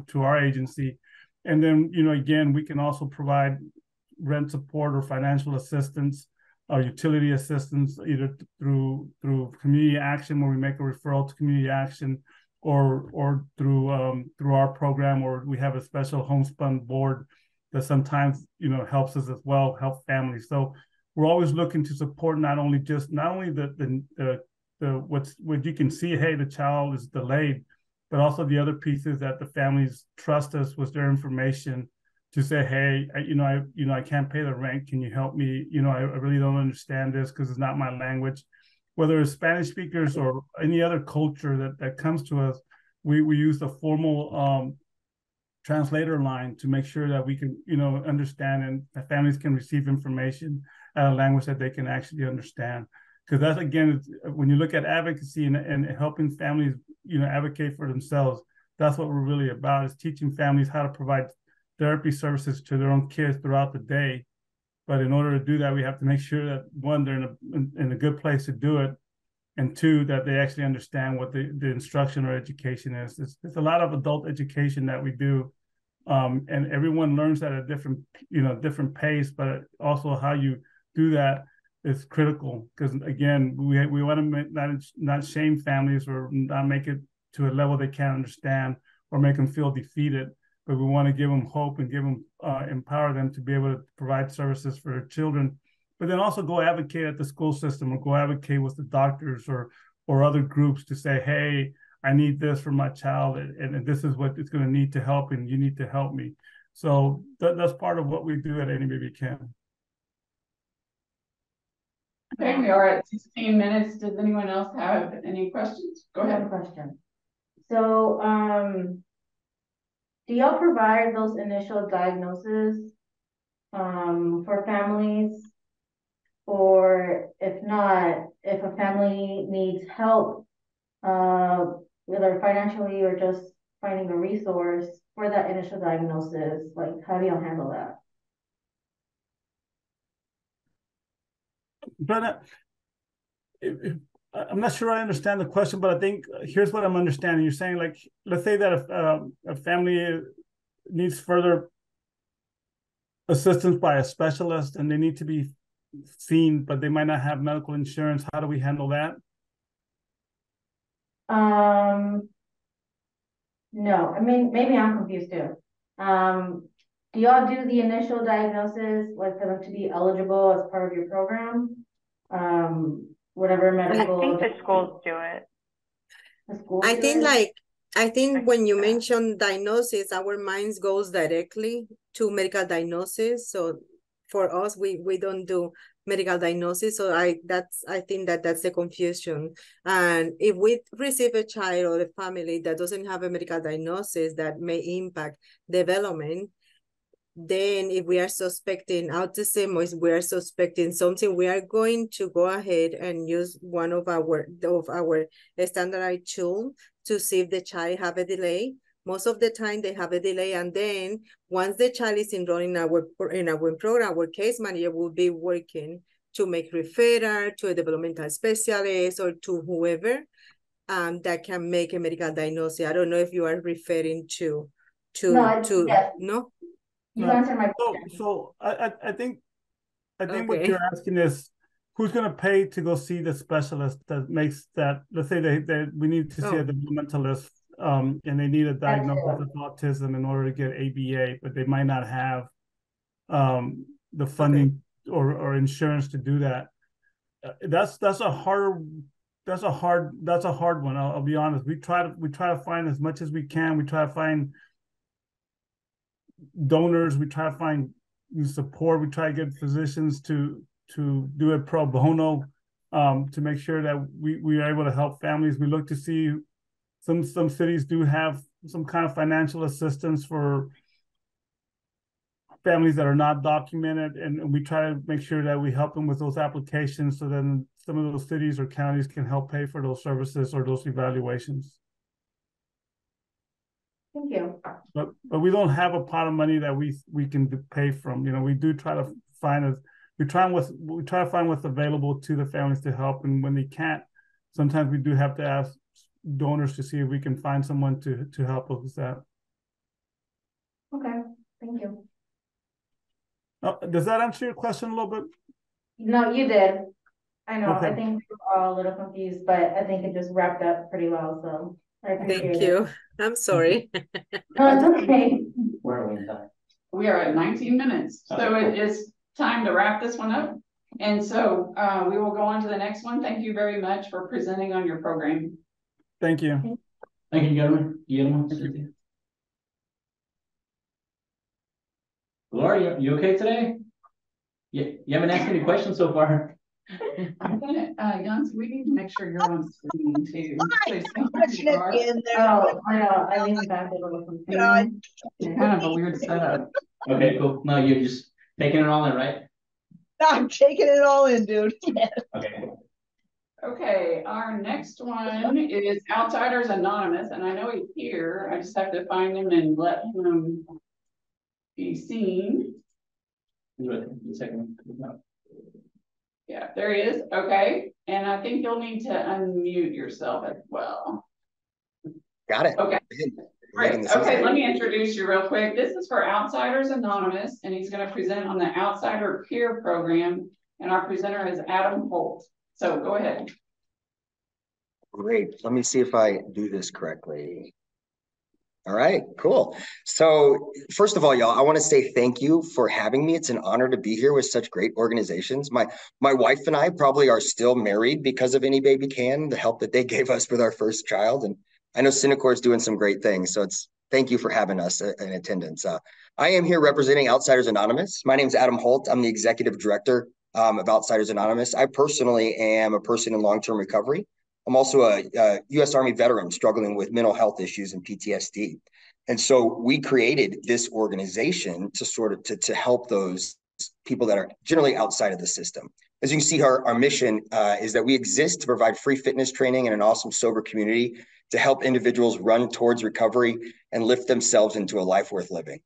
to our agency. And then, again, we can also provide rent support or financial assistance or utility assistance, either through community action, where we make a referral to community action, or through our program, or we have a special homespun board that sometimes, helps us as well, help families. So we're always looking to support not only the what you can see, hey, the child is delayed, but also the other pieces that the families trust us with their information to say, hey, I can't pay the rent. Can you help me? I really don't understand this because it's not my language. Whether it's Spanish speakers or any other culture that comes to us, we use the formal translator line to make sure that we can, understand, and that families can receive information at a language that they can actually understand. Because that's, again, when you look at advocacy and helping families, advocate for themselves, that's what we're really about, is teaching families how to provide therapy services to their own kids throughout the day. But in order to do that, we have to make sure that, one, they're in a good place to do it, and two, that they actually understand what the instruction or education is. It's a lot of adult education that we do, and everyone learns at a different pace, but also how you do that is critical, because, again, we want to not shame families or not make it to a level they can't understand or make them feel defeated, but we want to give them hope and empower them to be able to provide services for their children, but then also go advocate at the school system, or go advocate with the doctors or other groups to say, hey, I need this for my child, and this is what it's going to need to help, and you need to help me. So that's part of what we do at NBB Can. Okay, we are at 16 minutes. Does anyone else have any questions? Go ahead. I have a question. So, do y'all provide those initial diagnoses for families? Or if not, if a family needs help, whether financially or just finding a resource for that initial diagnosis, like, how do y'all handle that? But I'm not sure I understand the question, but I think here's what I'm understanding. You're saying, like, let's say that a family needs further assistance by a specialist and they need to be seen, but they might not have medical insurance. How do we handle that? No, I mean, maybe I'm confused too. Do y'all do the initial diagnosis, like, for them to be eligible as part of your program? Whatever medical. I think the schools do it. The schools I do think it? I think when you mention diagnosis, our minds goes directly to medical diagnosis. So for us, we don't do medical diagnosis. So I think that's the confusion. And if we receive a child or a family that doesn't have a medical diagnosis that may impact development, then if we are suspecting autism or if we are suspecting something, we are going to go ahead and use one of our standardized tools to see if the child have a delay. Most of the time they have a delay, and then once the child is enrolled in our program, our case manager will be working to make referral to a developmental specialist or to whoever that can make a medical diagnosis. I don't know if you are referring to yes. No? You answered my question. So I think Okay. what you're asking is, who's going to pay to go see the specialist that makes that? Let's say we need to see a developmentalist, and they need a diagnosis of autism in order to get ABA, but they might not have the funding or insurance to do that. That's a hard one. I'll be honest. We try to find as much as we can. We try to find donors. We try to find support. We try to get physicians to do it pro bono, to make sure that we are able to help families. We look to see some cities do have some kind of financial assistance for families that are not documented, and we try to make sure that we help them with those applications, so then some of those cities or counties can help pay for those services or those evaluations. Thank you. But we don't have a pot of money that we can pay from. You know, we do try to find we try to find what's available to the families to help, and when they can't, sometimes we do have to ask donors to see if we can find someone to help us with that. Okay, thank you. Does that answer your question a little bit? No, you did. I know, Okay. I think we're all a little confused, but I think it just wrapped up pretty well, so I appreciate Thank it. you. I'm sorry. No, it's okay. Where are we in time? We are at 19 minutes, so it is time to wrap this one up. And so we will go on to the next one. Thank you very much for presenting on your program. Thank you. Thank you, gentlemen. Cynthia. Laura, you okay today? You haven't asked any questions so far. I'm gonna, Jans, we need to make sure you're on screen too. So sometimes you are. Oh, I know, I leaned back a little confused. It's kind of a weird setup. Okay, cool. No, you're just taking it all in, right? I'm taking it all in, dude. Okay. Okay, our next one is Outsiders Anonymous, and I know he's here. I just have to find him and let him be seen. He's right there. The second one. Yeah, there he is. Okay, and I think you'll need to unmute yourself as well. Got it. Okay. Great. Okay, let me introduce you real quick. This is for Outsiders Anonymous, and he's going to present on the Outsider Peer Program, and our presenter is Adam Holt. So go ahead. Great. Let me see if I do this correctly. All right, cool. So first of all, y'all, I want to say thank you for having me. It's an honor to be here with such great organizations. My wife and I probably are still married because of Any Baby Can, the help that they gave us with our first child. And I know Synacor is doing some great things. So thank you for having us in attendance. I am here representing Outsiders Anonymous. My name is Adam Holt. I'm the executive director of Outsiders Anonymous. I personally am a person in long-term recovery. I'm also a U.S. Army veteran struggling with mental health issues and PTSD. And so we created this organization to to help those people that are generally outside of the system. As you can see, our mission is that we exist to provide free fitness training and an awesome sober community to help individuals run towards recovery and lift themselves into a life worth living.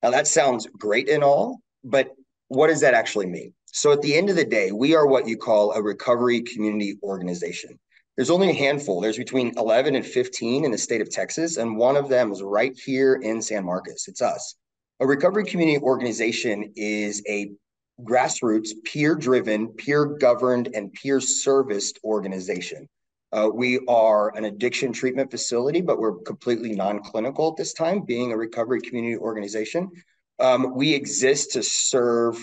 Now that sounds great and all, but what does that actually mean? So at the end of the day, we are what you call a recovery community organization. There's only a handful. There's between 11 and 15 in the state of Texas, and one of them is right here in San Marcos. It's us. A recovery community organization is a grassroots, peer-driven, peer-governed, and peer-serviced organization. We are an addiction treatment facility, but we're completely non-clinical at this time, being a recovery community organization. We exist to serve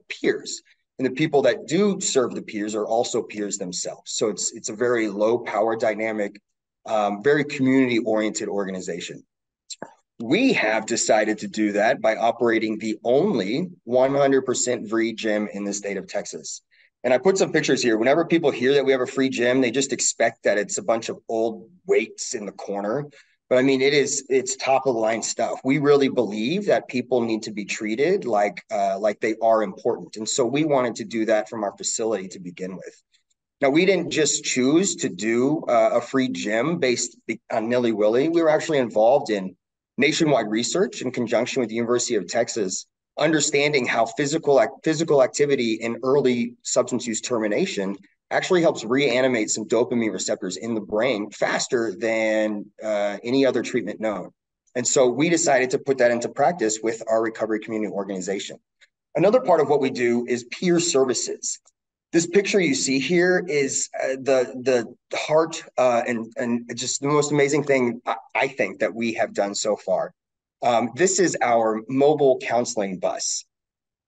peers. And the people that do serve the peers are also peers themselves. So it's a very low power dynamic, very community oriented organization. We have decided to do that by operating the only 100% free gym in the state of Texas. And I put some pictures here. Whenever people hear that we have a free gym, they just expect that it's a bunch of old weights in the corner. But I mean, it's top of the line stuff. We really believe that people need to be treated like they are important. And so we wanted to do that from our facility to begin with. Now, we didn't just choose to do a free gym based on nilly-willy. We were actually involved in nationwide research in conjunction with the University of Texas, understanding how physical activity in early substance use termination actually helps reanimate some dopamine receptors in the brain faster than any other treatment known. And so we decided to put that into practice with our recovery community organization. Another part of what we do is peer services. This picture you see here is the heart and just the most amazing thing I think that we have done so far. This is our mobile counseling bus.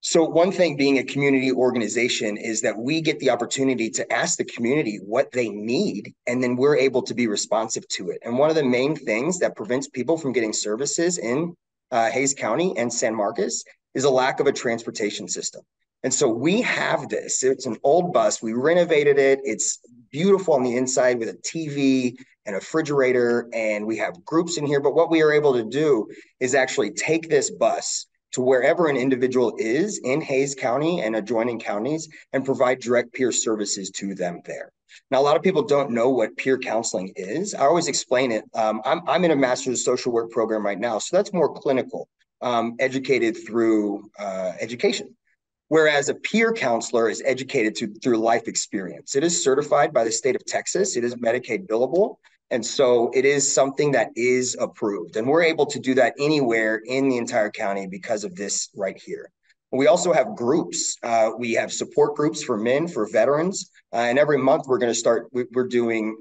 So one thing being a community organization is that we get the opportunity to ask the community what they need, and then we're able to be responsive to it. And one of the main things that prevents people from getting services in Hays County and San Marcos is a lack of a transportation system. And so we have this. It's an old bus. We renovated it. It's beautiful on the inside with a TV and a refrigerator, and we have groups in here. But what we are able to do is actually take this bus to wherever an individual is in Hays County and adjoining counties and provide direct peer services to them there. Now, a lot of people don't know what peer counseling is. I always explain it. I'm in a master's of social work program right now, so that's more clinical, educated through education. Whereas a peer counselor is educated through life experience. It is certified by the state of Texas. It is Medicaid billable. And so it is something that is approved. And we're able to do that anywhere in the entire county because of this right here. We also have groups. We have support groups for men, for veterans. And every month we're going to start, we're doing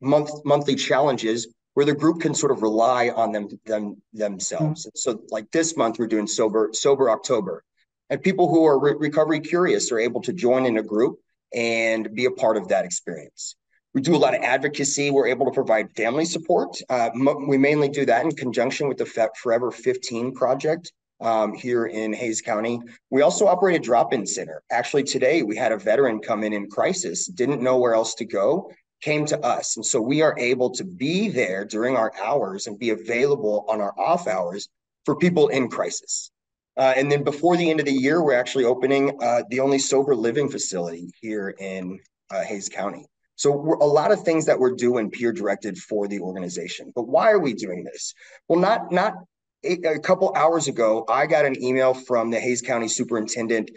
monthly challenges where the group can sort of rely on themselves. Mm-hmm. So like this month, we're doing Sober October. And people who are recovery curious are able to join in a group and be a part of that experience. We do a lot of advocacy. We're able to provide family support. We mainly do that in conjunction with the Forever 15 project here in Hays County. We also operate a drop-in center. Actually, today we had a veteran come in crisis, didn't know where else to go, came to us. And so we are able to be there during our hours and be available on our off hours for people in crisis. And then before the end of the year, we're actually opening the only sober living facility here in Hays County. So a lot of things that we're doing peer directed for the organization. But why are we doing this? Well, a couple hours ago, I got an email from the Hays County superintendent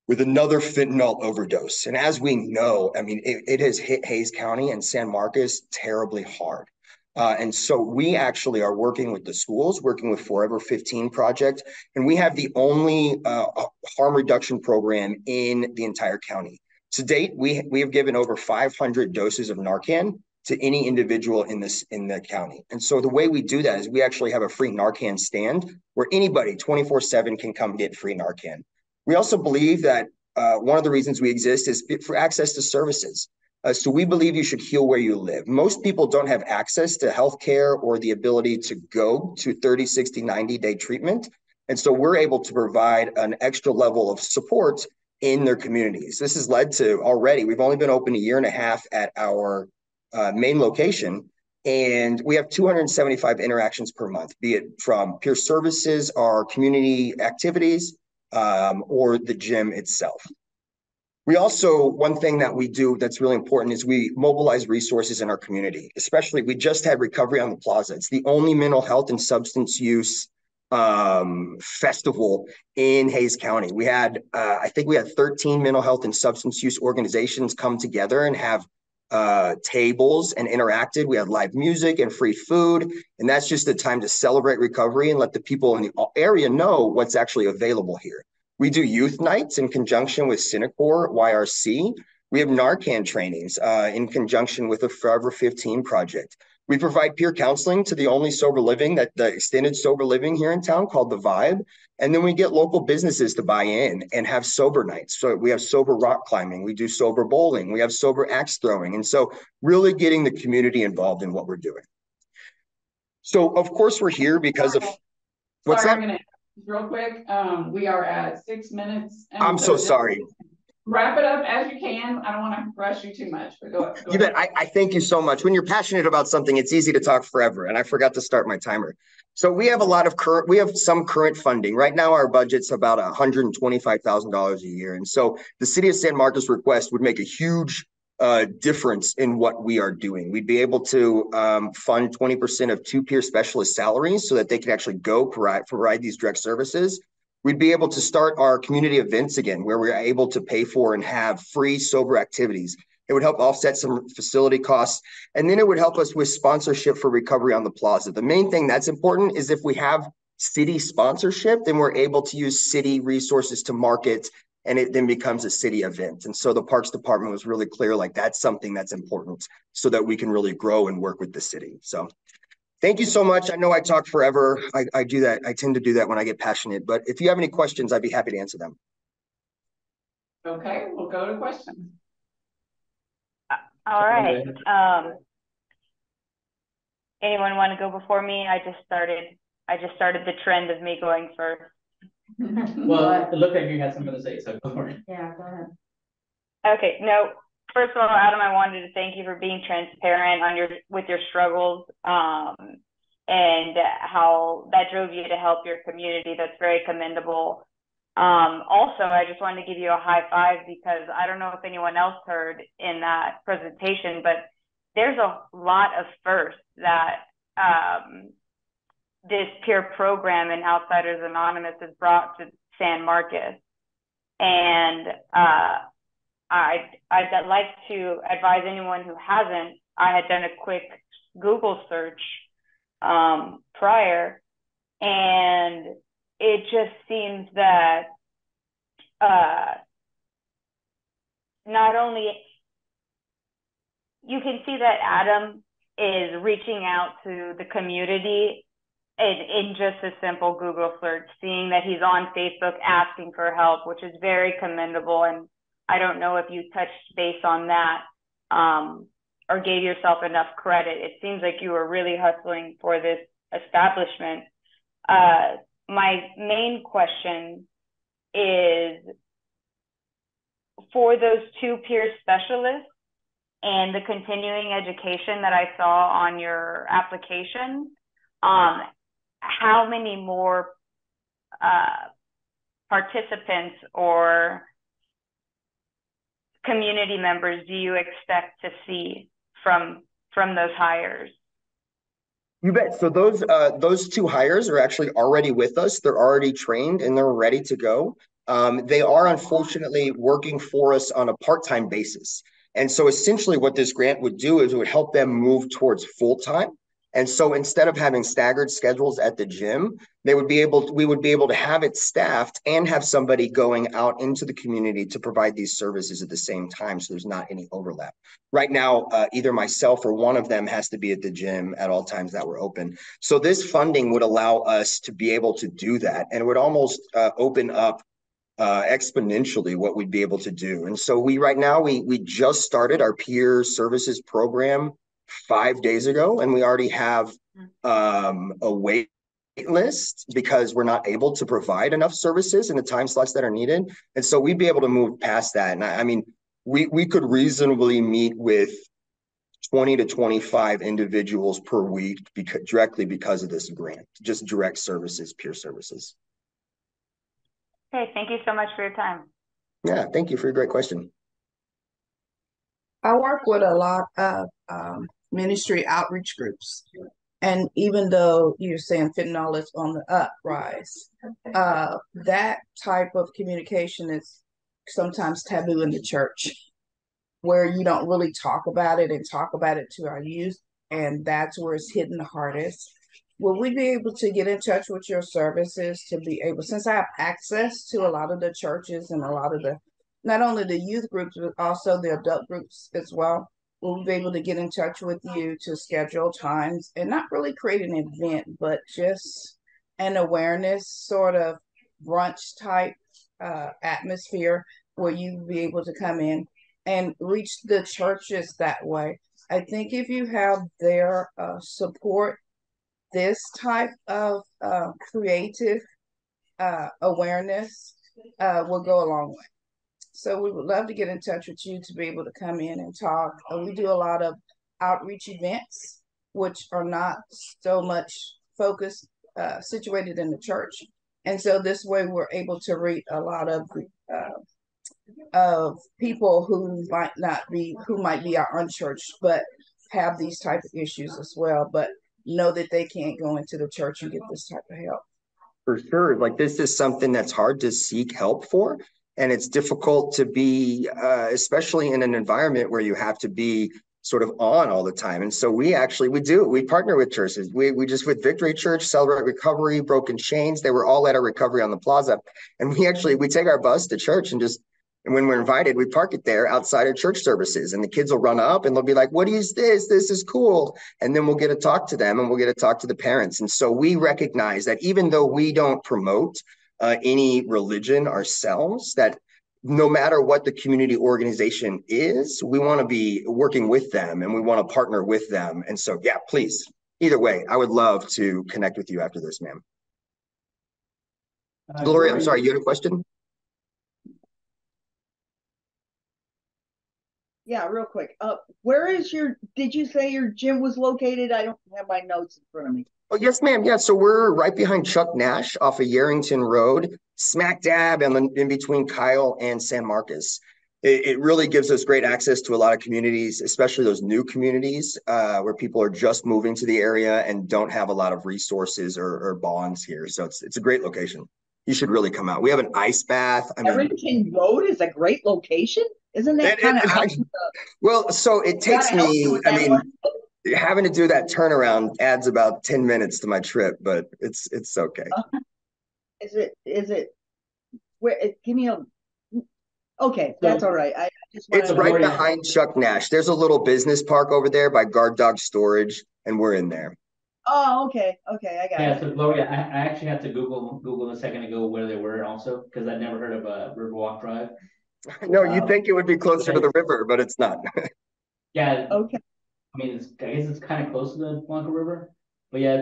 with another fentanyl overdose. And as we know, I mean, it has hit Hays County and San Marcos terribly hard. And so we actually are working with the schools, working with Forever 15 project, and we have the only harm reduction program in the entire county. To date, we have given over 500 doses of Narcan to any individual in the county. And so the way we do that is we actually have a free Narcan stand where anybody 24/7 can come get free Narcan. We also believe that one of the reasons we exist is for access to services. So we believe you should heal where you live. Most people don't have access to healthcare or the ability to go to 30, 60, 90-day treatment. And so we're able to provide an extra level of support in their communities. This has led to already, we've only been open a year and a half at our main location, and we have 275 interactions per month, be it from peer services, our community activities, or the gym itself. We also, one thing that we do that's really important is we mobilize resources in our community. Especially, we just had Recovery on the Plaza. It's the only mental health and substance use festival in Hays County. We had, I think we had 13 mental health and substance use organizations come together and have tables and interacted. We had live music and free food. And that's just a time to celebrate recovery and let the people in the area know what's actually available here. We do youth nights in conjunction with Synacor YRC. We have Narcan trainings in conjunction with the Forever 15 project. We provide peer counseling to the only sober living, the extended sober living here in town called The Vibe. And then we get local businesses to buy in and have sober nights. So we have sober rock climbing, we do sober bowling, we have sober axe throwing. And so really getting the community involved in what we're doing. So of course we're here because of, what's that? I'm gonna real quick. We are at 6 minutes. I'm so sorry. Wrap it up as you can. I don't want to rush you too much, but go you bet. I thank you so much. When you're passionate about something, it's easy to talk forever. And I forgot to start my timer. So we have some current funding. Right now, our budget's about $125,000 a year. And so the city of San Marcos request would make a huge difference in what we are doing. We'd be able to fund 20% of 2 peer specialist salaries so that they can actually go provide these direct services. We'd be able to start our community events again, where we're able to pay for and have free sober activities. It would help offset some facility costs. And then it would help us with sponsorship for Recovery on the Plaza. The main thing that's important is if we have city sponsorship, then we're able to use city resources to market, and it then becomes a city event. And so the Parks Department was really clear, like that's something that's important so that we can really grow and work with the city. So thank you so much. I know I talk forever. I do that. I tend to do that when I get passionate, but if you have any questions, I'd be happy to answer them. Okay, we'll go to questions. All right. Anyone want to go before me? I just started I just started the trend of me going first. Well, it looked like you had something to say, so go for it. Yeah, go ahead. Okay, no, first of all, Adam, I wanted to thank you for being transparent with your struggles, and how that drove you to help your community. That's very commendable. Also, I just wanted to give you a high five, because I don't know if anyone else heard in that presentation, but there's a lot of firsts that this peer program and Outsiders Anonymous has brought to San Marcos. And I'd like to advise anyone who hasn't. I had done a quick Google search prior, and it just seems that not only you can see that Adam is reaching out to the community in just a simple Google search, seeing that he's on Facebook asking for help, which is very commendable. And I don't know if you touched base on that or gave yourself enough credit. It seems like you were really hustling for this establishment. My main question is, for those 2 peer specialists and the continuing education that I saw on your application, how many more participants or community members do you expect to see from those hires? You bet. So those 2 hires are actually already with us. They're already trained and they're ready to go. They are unfortunately working for us on a part-time basis. And so essentially what this grant would do is it would help them move towards full-time. And so instead of having staggered schedules at the gym, we would be able to have it staffed and have somebody going out into the community to provide these services at the same time, so there's not any overlap. Right now, either myself or one of them has to be at the gym at all times that we're open. So this funding would allow us to be able to do that, and it would almost open up exponentially what we'd be able to do. And so right now we just started our peer services program 5 days ago, and we already have a wait list because we're not able to provide enough services in the time slots that are needed. And so we'd be able to move past that. And I mean, we could reasonably meet with 20 to 25 individuals per week directly because of this grant, just direct services, peer services. Okay, thank you so much for your time. Yeah, thank you for your great question. I work with a lot of ministry outreach groups. And even though you're saying fentanyl is on the uprise, that type of communication is sometimes taboo in the church, where you don't really talk about it and talk about it to our youth. And that's where it's hitting the hardest. Will we be able to get in touch with your services to be able, since I have access to a lot of the churches and a lot of the, not only the youth groups, but also the adult groups as well, will we be able to get in touch with you to schedule times and not really create an event, but just an awareness sort of brunch type atmosphere where you be able to come in and reach the churches that way? I think if you have their support, this type of creative awareness will go a long way. So we would love to get in touch with you to be able to come in and talk. We do a lot of outreach events, which are not so much focused, situated in the church. And so this way we're able to reach a lot of people who might be our unchurched, but have these type of issues as well, but know that they can't go into the church and get this type of help. For sure. Like, this is something that's hard to seek help for. And it's difficult to be, especially in an environment where you have to be sort of on all the time. And so we partner with churches. We just, with Victory Church, Celebrate Recovery, Broken Chains, they were all at our Recovery on the Plaza. And we take our bus to church and when we're invited, we park it there outside of church services, and the kids will run up and they'll be like, what is this? This is cool. And then we'll get to talk to them and we'll get to talk to the parents. And so we recognize that even though we don't promote any religion ourselves, that no matter what the community organization is, we want to be working with them and we want to partner with them. And so, yeah, please either way, I would love to connect with you after this, ma'am. Gloria, I'm sorry, you had a question? Yeah, real quick. Where is did you say your gym was located? I don't have my notes in front of me. Oh, yes, ma'am. Yeah, so we're right behind Chuck Nash off of Yarrington Road, smack dab in between Kyle and San Marcos. It really gives us great access to a lot of communities, especially those new communities where people are just moving to the area and don't have a lot of resources or bonds here. So it's a great location. You should really come out. We have an ice bath. Yarrington Road is a great location. Isn't that kind of out? Well, so it takes me, having to do that turnaround adds about 10 minutes to my trip, but it's okay. Is it where give me a okay, that's all right. I just it's right behind Chuck Nash. There's a little business park over there by Guard Dog Storage, and we're in there. Oh, okay, I got it. Yeah, so Gloria, I actually had to Google a second ago where they were also, because I'd never heard of Riverwalk Drive. No, you'd think it would be closer to the river, but it's not. Yeah. Okay. I mean, I guess it's kind of close to the Blanco River, but yeah,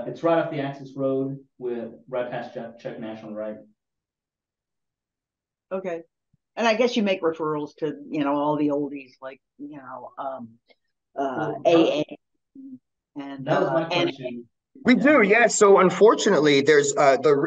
it's right off the access road right past Chuck Nash on the right. Okay. And I guess you make referrals to, all the oldies like, AA and that was my question. We do, yeah. So unfortunately,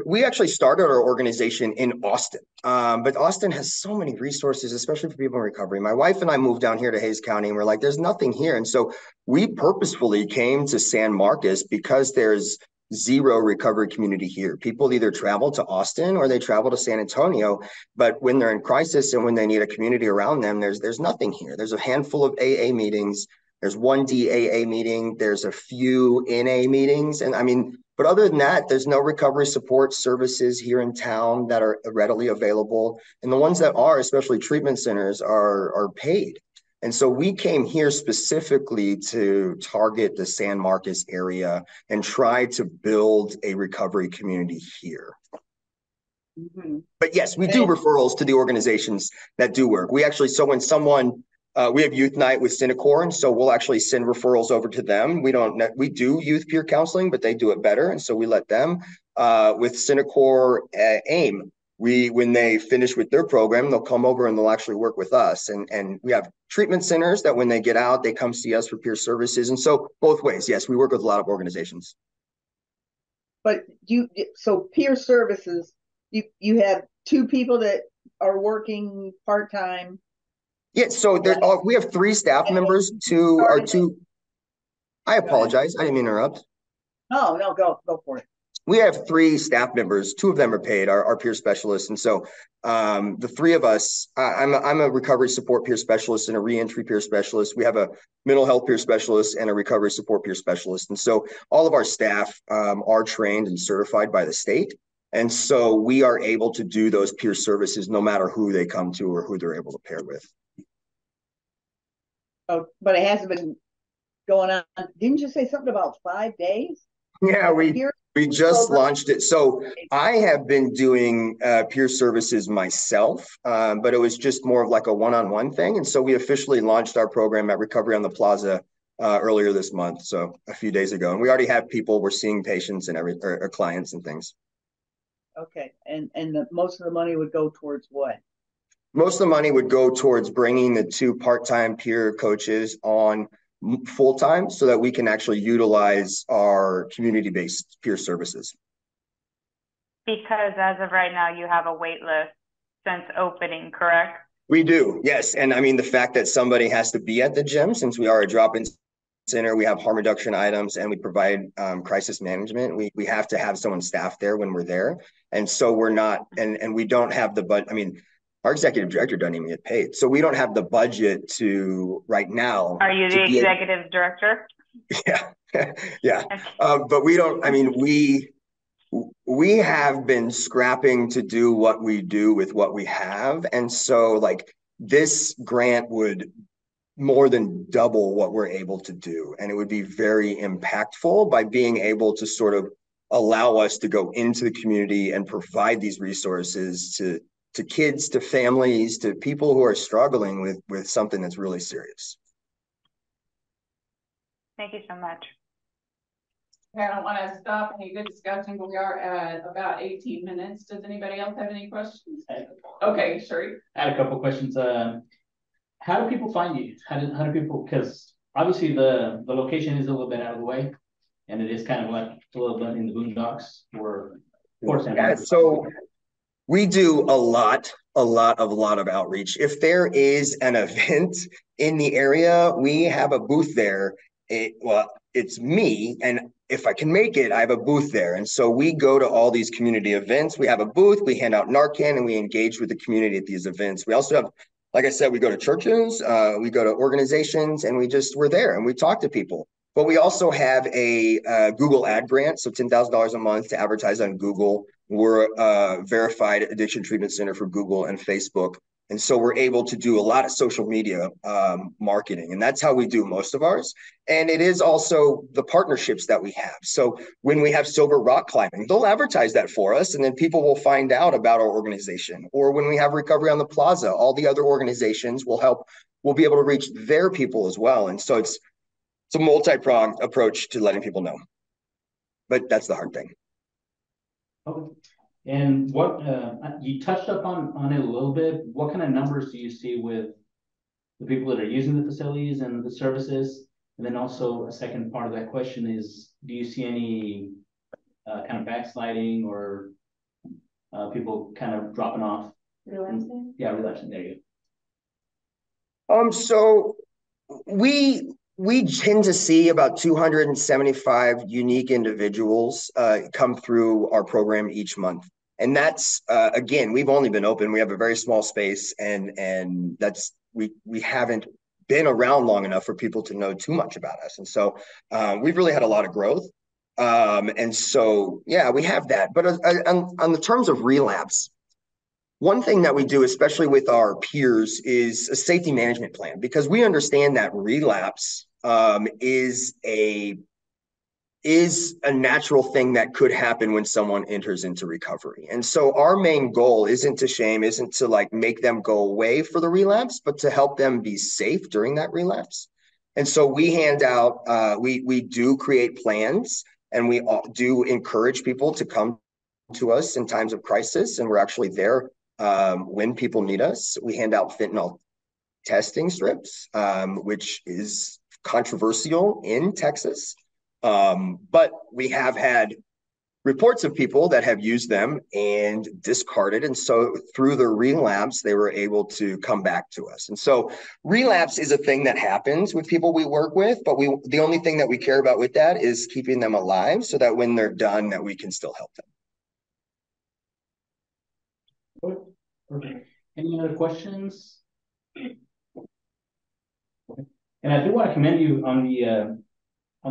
we actually started our organization in Austin, but Austin has so many resources, especially for people in recovery. My wife and I moved down here to Hays County, and we're like, there's nothing here. And so we purposefully came to San Marcos because there's zero recovery community here. People either travel to Austin or they travel to San Antonio, but when they're in crisis and when they need a community around them, there's nothing here. There's a handful of AA meetings. There's one DAA meeting. There's a few NA meetings. And I mean, but other than that, there's no recovery support services here in town that are readily available. And the ones that are, especially treatment centers, are paid. And so we came here specifically to target the San Marcos area and try to build a recovery community here. Mm-hmm. But yes, we do referrals to the organizations that do work. We actually, so when someone, we have youth night with Synacor, and so we'll actually send referrals over to them. We do youth peer counseling, but they do it better, and so we let them. With Synacor AIM, when they finish with their program, they'll come over and they'll actually work with us. And we have treatment centers that when they get out, they come see us for peer services. And so both ways, yes, we work with a lot of organizations. But so peer services, you have two people that are working part-time. Yeah, so we have 3 staff members. I apologize. I didn't mean to interrupt. No, go for it. We have 3 staff members. 2 of them are paid, our peer specialists. And so the 3 of us, I'm a recovery support peer specialist and a reentry peer specialist. We have a mental health peer specialist and a recovery support peer specialist. And so all of our staff are trained and certified by the state. And so we are able to do those peer services no matter who they come to or who they're able to pair with. Oh, but it hasn't been going on. Didn't you say something about 5 days? Yeah, we just launched it. So I have been doing peer services myself, but it was just more of like a one-on-one thing. And so we officially launched our program at Recovery on the Plaza earlier this month, so a few days ago. And we already have people, we're seeing patients and or clients and things. Okay, and most of the money would go towards what? Most of the money would go towards bringing the 2 part-time peer coaches on full-time so that we can actually utilize our community-based peer services. Because as of right now, you have a wait list since opening, correct? We do, yes. And I mean, the fact that somebody has to be at the gym, since we are a drop-in center, we have harm reduction items and we provide crisis management. We have to have someone staffed there when we're there. And so we're not, and we don't have the budget. I mean, our executive director doesn't even get paid. So we don't have the budget to right now. Are you the executive director? Yeah, yeah. But we don't, I mean, we have been scrapping to do what we do with what we have. And so like this grant would more than double what we're able to do. And it would be very impactful by being able to sort of allow us to go into the community and provide these resources to kids, to families, to people who are struggling with something that's really serious. Thank you so much. I don't want to stop any good discussion, but we are at about 18 minutes. Does anybody else have any questions? Okay, sure. I had a couple questions. How do people find you? How do people, because obviously the location is a little bit out of the way, and it is kind of like a little bit in the boondocks or yeah, so we do a lot of outreach. If there is an event in the area, we have a booth there. It's me, and if I can make it, I have a booth there. And so we go to all these community events. We have a booth, we hand out Narcan, and we engage with the community at these events. We also have, like I said, we go to churches, we go to organizations, and we're there and we talk to people. But we also have a Google ad grant, so $10,000 a month to advertise on Google. We're a verified addiction treatment center for Google and Facebook. And so we're able to do a lot of social media marketing, and that's how we do most of ours. And it is also the partnerships that we have. So when we have Silver Rock Climbing, they'll advertise that for us, and then people will find out about our organization. Or when we have Recovery on the Plaza, all the other organizations will be able to reach their people as well. And so it's a multi-pronged approach to letting people know. But that's the hard thing. Okay. And what you touched up on it a little bit. What kind of numbers do you see with the people that are using the facilities and the services? And then also a second part of that question is, do you see any kind of backsliding or people kind of dropping off? Relapsing? Yeah, relapsing. There you go. So we tend to see about 275 unique individuals come through our program each month. And that's, again, we've only been open. We have a very small space, and that's, we haven't been around long enough for people to know too much about us. And so we've really had a lot of growth. And so, yeah, we have that. But on the terms of relapse, one thing that we do, especially with our peers, is a safety management plan, because we understand that relapse is a natural thing that could happen when someone enters into recovery. And so our main goal isn't to shame, isn't to like make them go away for the relapse, but to help them be safe during that relapse. And so we hand out, we do create plans, and we do encourage people to come to us in times of crisis. And we're actually there when people need us. We hand out fentanyl testing strips, which is controversial in Texas. But we have had reports of people that have used them and discarded. And so through the relapse, they were able to come back to us. And so relapse is a thing that happens with people we work with, but the only thing that we care about with that is keeping them alive so that when they're done, that we can still help them. Okay. Any other questions? And I do want to commend you on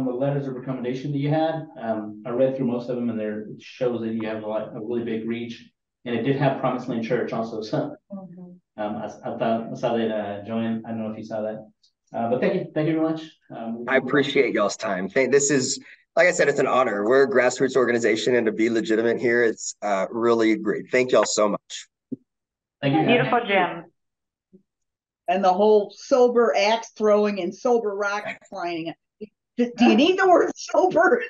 the letters of recommendation that you had. I read through most of them, and it shows that you have a really big reach. And it did have Promised Land Church also. So I saw that, Joanne. I don't know if you saw that. But thank you very much. I appreciate y'all's time. This is, like I said, it's an honor. We're a grassroots organization, and to be legitimate here, it's really great. Thank y'all so much. Thank you. Beautiful, Jim. And the whole sober axe throwing and sober rock climbing. Do you need the word sober?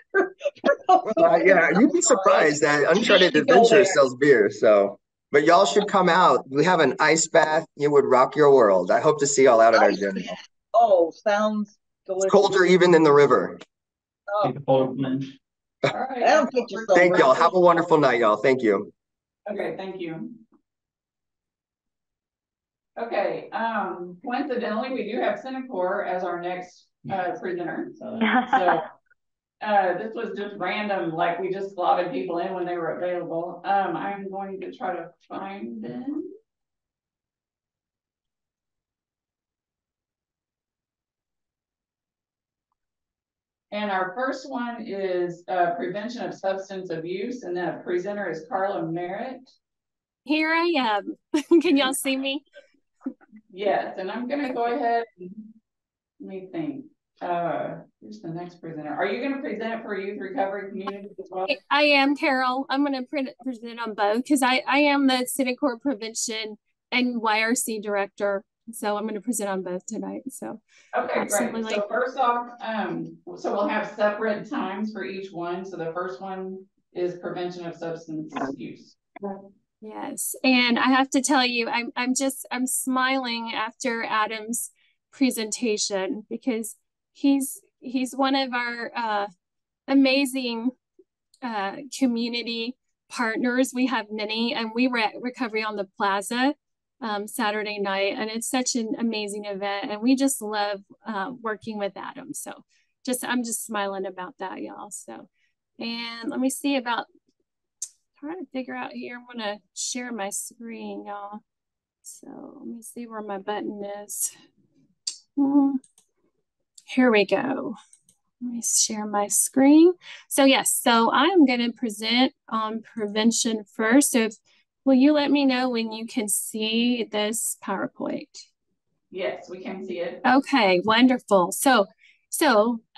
Yeah, you'd be surprised that Uncharted Adventure sells beer. So, but y'all should come out. We have an ice bath. It would rock your world. I hope to see y'all out at our gym. Oh, sounds delicious. It's colder even than the river. Oh. All right. That'll get you sober. Thank y'all. Have a wonderful night, y'all. Thank you. Okay, thank you. Okay, coincidentally, we do have Synacor as our next presenter. So this was just random, like we just slotted people in when they were available. I'm going to try to find them. And our first one is prevention of substance abuse, and the presenter is Carla Merritt. Here I am. Can y'all see me? Yes, and I'm gonna go ahead and let me think. Who's the next presenter? Are you gonna present for youth recovery community as well? I am, Carol. I'm gonna present on both because I am the Synacor Prevention and YRC director. So I'm going to present on both tonight. So okay, absolutely. great. So first off, so we'll have separate times for each one. So the first one is prevention of substance use. Yes, and I have to tell you, I'm smiling after Adam's presentation because he's one of our amazing community partners. We have many, and we were at Recovery on the Plaza Saturday night, and it's such an amazing event, and we just love working with Adam. So I'm just smiling about that, y'all. So, and let me see about trying to figure out here. I'm gonna share my screen, y'all. So let me see where my button is. Here we go. Let me share my screen. So yes, so I'm going to present on prevention first. So will you let me know when you can see this PowerPoint? Yes, we can see it. Okay, wonderful. So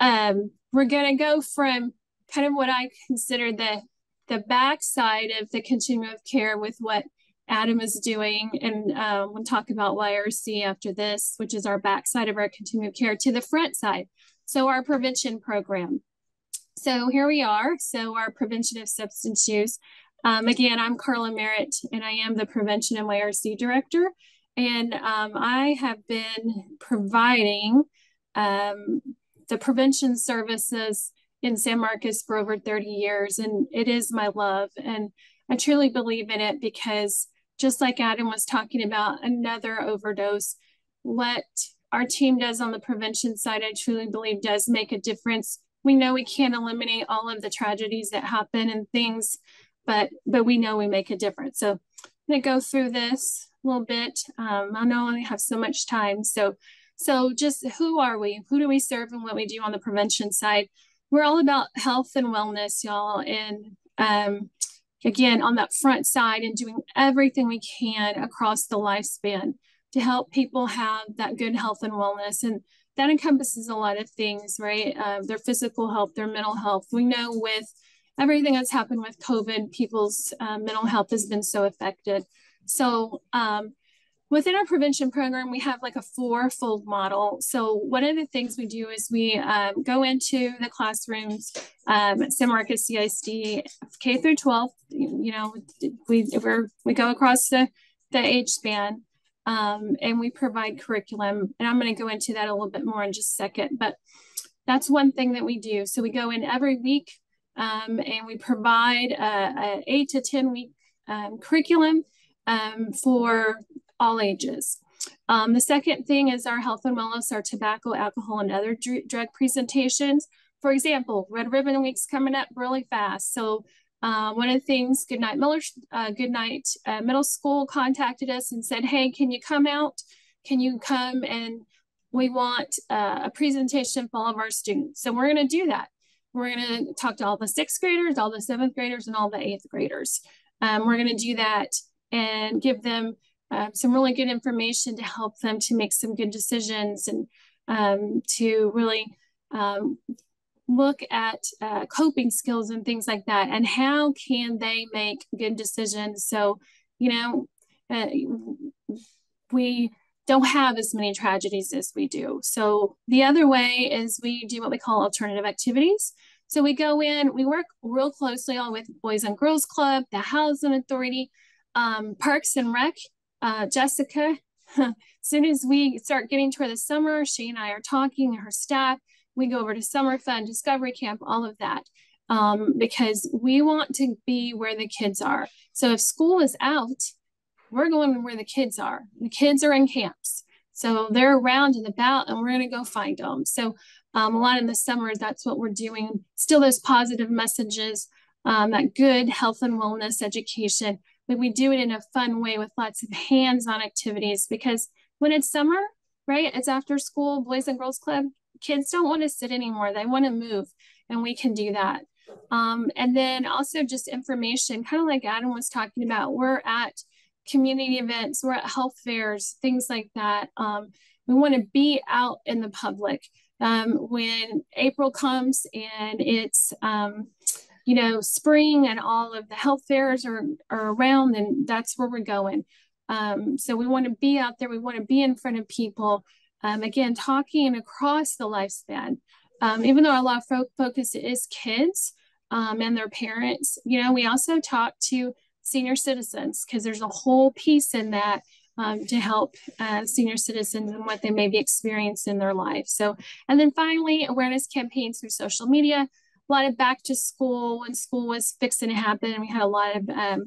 we're going to go from kind of what I consider the backside of the continuum of care with what Adam is doing, and we'll talk about YRC after this, which is our backside of our continuum of care, to the front side. So our prevention program. So here we are. So our prevention of substance use. Again, I'm Carla Merritt, and I am the Prevention and YRC Director. And I have been providing the prevention services in San Marcos for over 30 years. And it is my love. And I truly believe in it because just like Adam was talking about, another overdose, what our team does on the prevention side, I truly believe does make a difference. We know we can't eliminate all of the tragedies that happen and things, but we know we make a difference. So I'm gonna go through this a little bit. I know I only have so much time. So just who are we? Who do we serve and what we do on the prevention side? We're all about health and wellness, y'all. And again, on that front side and doing everything we can across the lifespan to help people have that good health and wellness. And that encompasses a lot of things, right? Their physical health, their mental health. We know with everything that's happened with COVID, people's mental health has been so affected. So within our prevention program, we have like a four-fold model. So one of the things we do is we go into the classrooms at San Marcos CISD, K through 12. You know, we go across the age span. And we provide curriculum, and I'm going to go into that a little bit more in just a second, but that's one thing that we do. So we go in every week and we provide a 8 to 10 week curriculum for all ages. The second thing is our health and wellness, our tobacco, alcohol, and other drug presentations. For example, Red Ribbon Week's coming up really fast. So one of the things, Goodnight Middle School contacted us and said, hey, can you come out? Can you come? And we want a presentation for all of our students. So we're going to do that. We're going to talk to all the 6th graders, all the 7th graders, and all the 8th graders. We're going to do that and give them some really good information to help them to make some good decisions and to really look at coping skills and things like that, and how can they make good decisions. So, you know, we don't have as many tragedies as we do. So the other way is we do what we call alternative activities. So we go in, we work real closely on with Boys and Girls Club, the Housing Authority, Parks and Rec. Jessica, as soon as we start getting toward the summer, she and I are talking, her staff, we go over to Summer Fun, Discovery Camp, all of that, because we want to be where the kids are. So if school is out, we're going where the kids are. The kids are in camps. So they're around and about, and we're going to go find them. So a lot in the summers, that's what we're doing. Still those positive messages, that good health and wellness education, but we do it in a fun way with lots of hands-on activities, because when it's summer, right, it's after school, Boys and Girls Club, kids don't want to sit anymore. They want to move, and we can do that. And then also just information, kind of like Adam was talking about, we're at community events, we're at health fairs, things like that. We want to be out in the public. When April comes and it's, you know, spring and all of the health fairs are around, and that's where we're going. So we want to be out there. We want to be in front of people. Again, talking across the lifespan. Even though a lot of focus is kids and their parents, you know, we also talk to senior citizens because there's a whole piece in that to help senior citizens and what they may be experiencing in their life. So, and then finally, awareness campaigns through social media. A lot of back to school when school was fixing to happen, and we had a lot of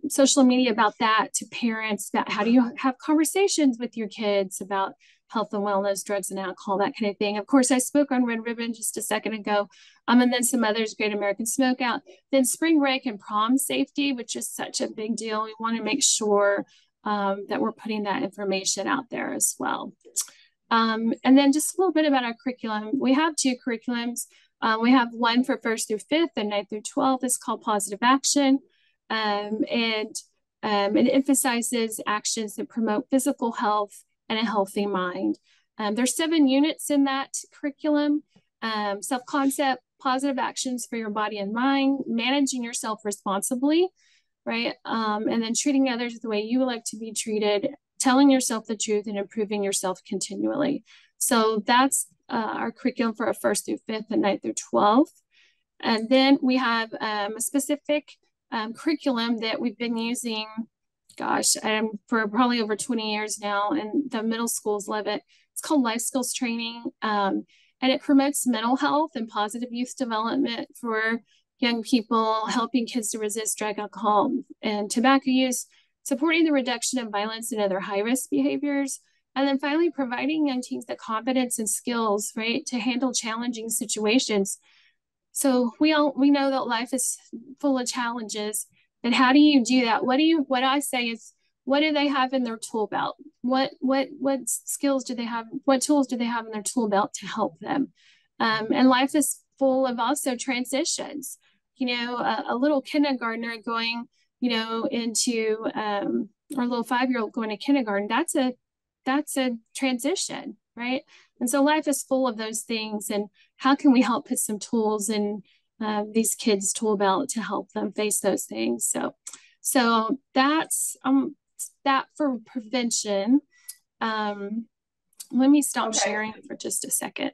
social media about that to parents, about how do you have conversations with your kids about health and wellness, drugs and alcohol, that kind of thing. Of course, I spoke on Red Ribbon just a second ago, and then some others, Great American Smokeout, then spring break and prom safety, which is such a big deal. We want to make sure that we're putting that information out there as well. And then just a little bit about our curriculum. We have 2 curriculums. We have one for 1st through 5th and 9th through 12th. It's called Positive Action. It emphasizes actions that promote physical health and a healthy mind. There's 7 units in that curriculum: self-concept, positive actions for your body and mind, managing yourself responsibly, right? And then treating others the way you would like to be treated, telling yourself the truth, and improving yourself continually. So that's our curriculum for our 1st through 5th and 9th through 12th. And then we have a specific curriculum that we've been using, for probably over 20 years now, and the middle schools love it. It's called Life Skills Training, and it promotes mental health and positive youth development for young people, helping kids to resist drug, alcohol, and tobacco use, supporting the reduction of violence and other high-risk behaviors, and then finally providing young teens the competence and skills, right, to handle challenging situations. So we know that life is full of challenges, but how do you do that? What I say is, what do they have in their tool belt? What skills do they have? What tools do they have in their tool belt to help them? And life is full of also transitions. You know, a little kindergartner going, you know, into or a little 5-year-old going to kindergarten. That's a transition, right? And so life is full of those things. And how can we help put some tools in these kids' tool belt to help them face those things? So that's that for prevention. Let me stop sharing for just a second.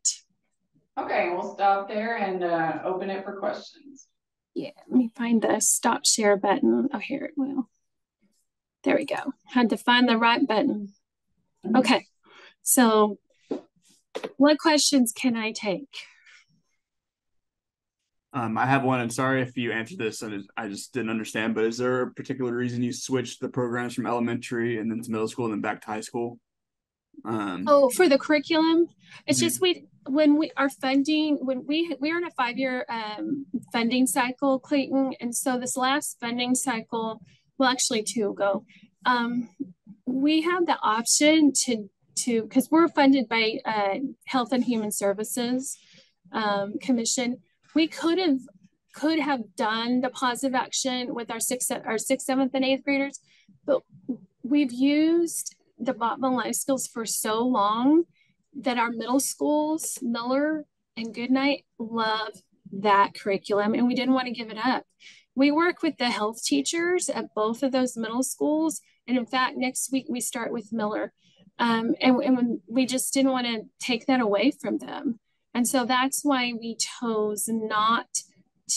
Okay, we'll stop there and open it for questions. Yeah, let me find the stop share button. Oh, here it will. There we go. Had to find the right button. Okay, so what questions can I take? I have one, and sorry if you answered this and I just didn't understand, but is there a particular reason you switched the programs from elementary and then to middle school and then back to high school? For the curriculum, it's just when we are in a 5-year funding cycle, Clayton, and so this last funding cycle, well, actually 2 ago, we have the option to because we're funded by Health and Human Services Commission. We could have done the positive action with our 6th, 7th, and 8th graders, but we've used the Botman Life Skills for so long that our middle schools, Miller and Goodnight, love that curriculum, and we didn't want to give it up. We work with the health teachers at both of those middle schools, and in fact, next week we start with Miller, and when we just didn't want to take that away from them. And so that's why we chose not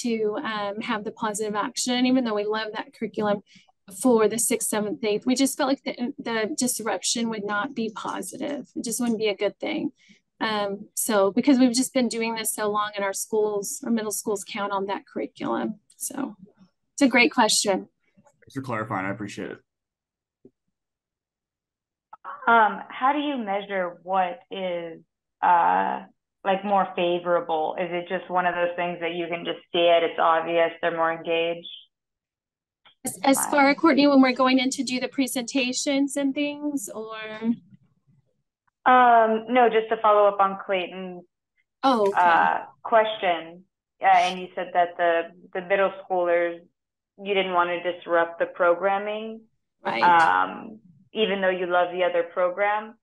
to have the positive action, even though we love that curriculum for the 6th, 7th, 8th. We just felt like the disruption would not be positive. It just wouldn't be a good thing. So because we've just been doing this so long in our schools, our middle schools count on that curriculum. So it's a great question. Thanks for clarifying. I appreciate it. How do you measure what is like more favorable? Is it just one of those things that you can just see it, it's obvious, they're more engaged? As far as Courtney, when we're going in to do the presentations and things, or? No, just to follow up on Clayton's question. And you said that the middle schoolers, you didn't want to disrupt the programming. Right. Even though you love the other program.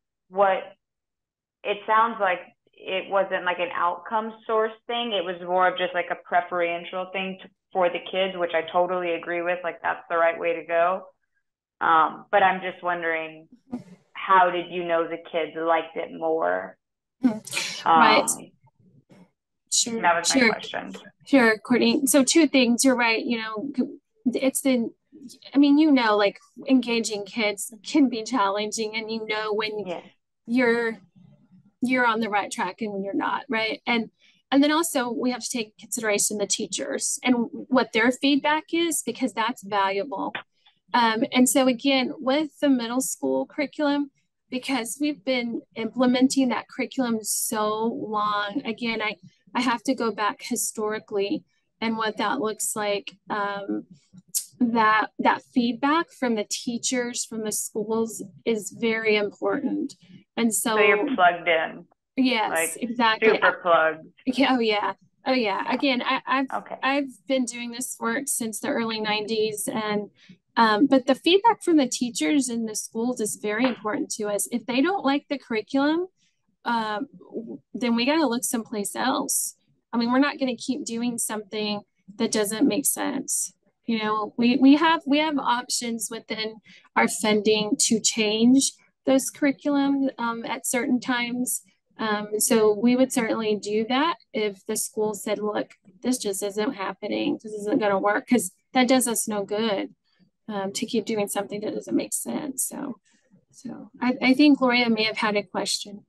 It sounds like it wasn't like an outcome source thing. It was more of just like a preferential thing for the kids, which I totally agree with. Like, that's the right way to go. But I'm just wondering, how did you know the kids liked it more? Right. Sure. That was my question. Sure, Courtney. So two things. You're right. You know, I mean, you know, like engaging kids can be challenging, and you know when you're on the right track and when you're not, right? And then also we have to take into consideration the teachers and what their feedback is, because that's valuable. And so again, with the middle school curriculum, because we've been implementing that curriculum so long, again, I have to go back historically and what that looks like. That feedback from the teachers, from the schools is very important. And so you're plugged in. Yes, like, exactly. Super plugged. Yeah, oh yeah. Again, I've been doing this work since the early 90s, and but the feedback from the teachers in the schools is very important to us. If they don't like the curriculum, then we got to look someplace else. I mean, we're not going to keep doing something that doesn't make sense. You know, we have options within our funding to change those curriculum at certain times. So we would certainly do that if the school said, look, this just isn't happening. This isn't going to work, because that does us no good to keep doing something that doesn't make sense. So I think Gloria may have had a question.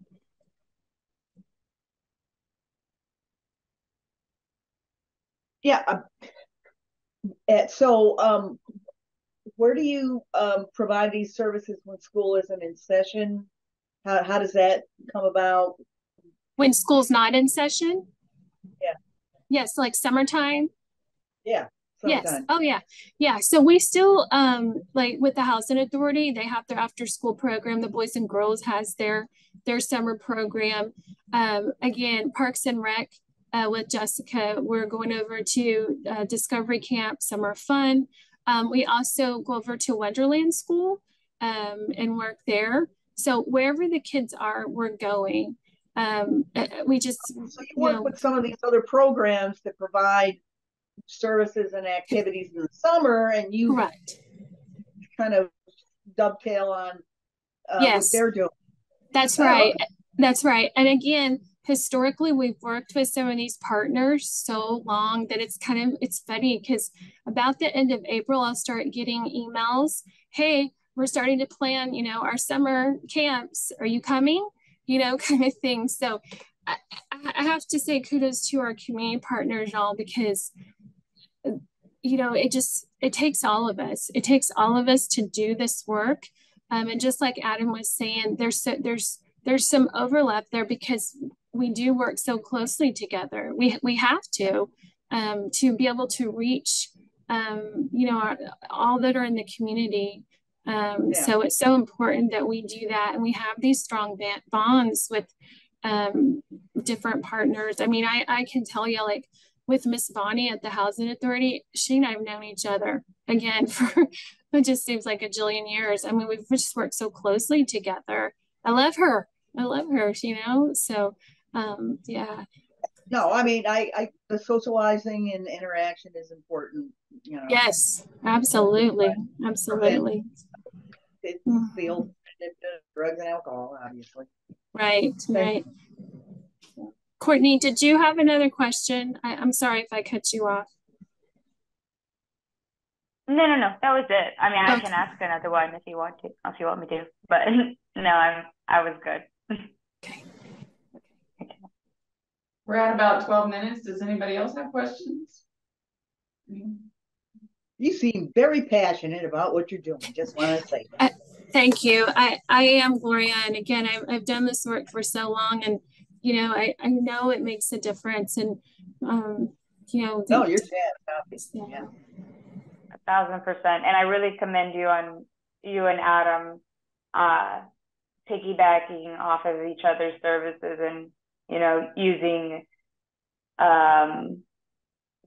Yeah. So where do you provide these services when school isn't in session? How does that come about? When school's not in session? Yeah. Yes, like summertime? Yeah. Yes. Oh yeah. Yeah. So we still like with the Housing Authority, they have their after school program. The Boys and Girls has their summer program. Again, Parks and Rec with Jessica, we're going over to Discovery Camp, Summer Fun. We also go over to Wonderland School and work there. So wherever the kids are, we're going. We just so you work with some of these other programs that provide services and activities in the summer, and you kind of dovetail on what they're doing. That's right. That's right. And again, historically, we've worked with some of these partners so long that it's funny, because about the end of April, I'll start getting emails. Hey, we're starting to plan, our summer camps. Are you coming? Kind of thing. So I have to say kudos to our community partners, y'all, because it takes all of us. It takes all of us to do this work. And just like Adam was saying, there's some overlap there, because we do work so closely together. We have to be able to reach, all that are in the community. So it's so important that we do that, and we have these strong bonds with different partners. I mean, I can tell you, like with Miss Bonnie at the Housing Authority, she and I have known each other again for it just seems like a jillion years. I mean, we've just worked so closely together. I love her, so yeah. No, I mean, the socializing and interaction is important, Yes, absolutely. Absolutely. It's the old drugs and alcohol, obviously. Right. Courtney, did you have another question? I'm sorry if I cut you off. No, that was it. I mean, I can ask another one if you want me to, but no, I was good. Okay. We're at about 12 minutes. Does anybody else have questions? You seem very passionate about what you're doing. Just want to say that. Thank you. I am, Gloria, and again, I've done this work for so long, and I know it makes a difference, and no, you're obviously. Yeah. 1,000%. And I really commend you on you and Adam piggybacking off of each other's services, and using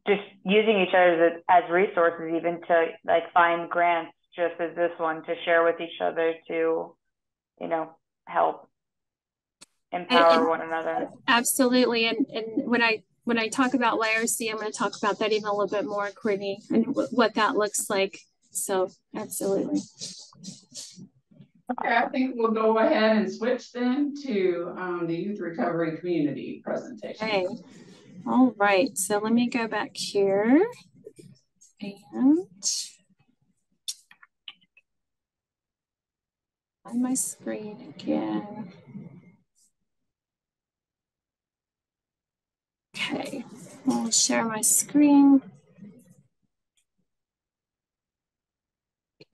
just using each other as resources, even to like find grants just as this one, to share with each other, to help empower one another. Absolutely. And when I talk about YRC, I'm going to talk about that even a little bit more, Courtney, and what that looks like. So absolutely. Okay, I think we'll go ahead and switch then to the youth recovery community presentation. Okay. All right, so let me go back here and on my screen again. Okay, I'll share my screen.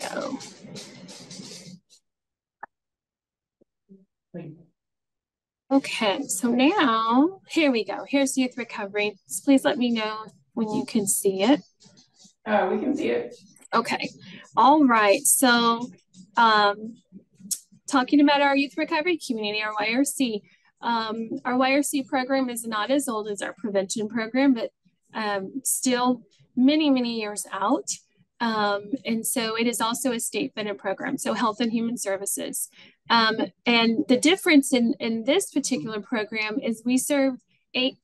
Go. Okay, so now here we go. Here's youth recovery. So please let me know when you can see it. We can see it. Okay. All right. So talking about our youth recovery community, our YRC. Our YRC program is not as old as our prevention program, but still many, many years out. And so it is also a state-funded program, so Health and Human Services. And the difference in this particular program is we serve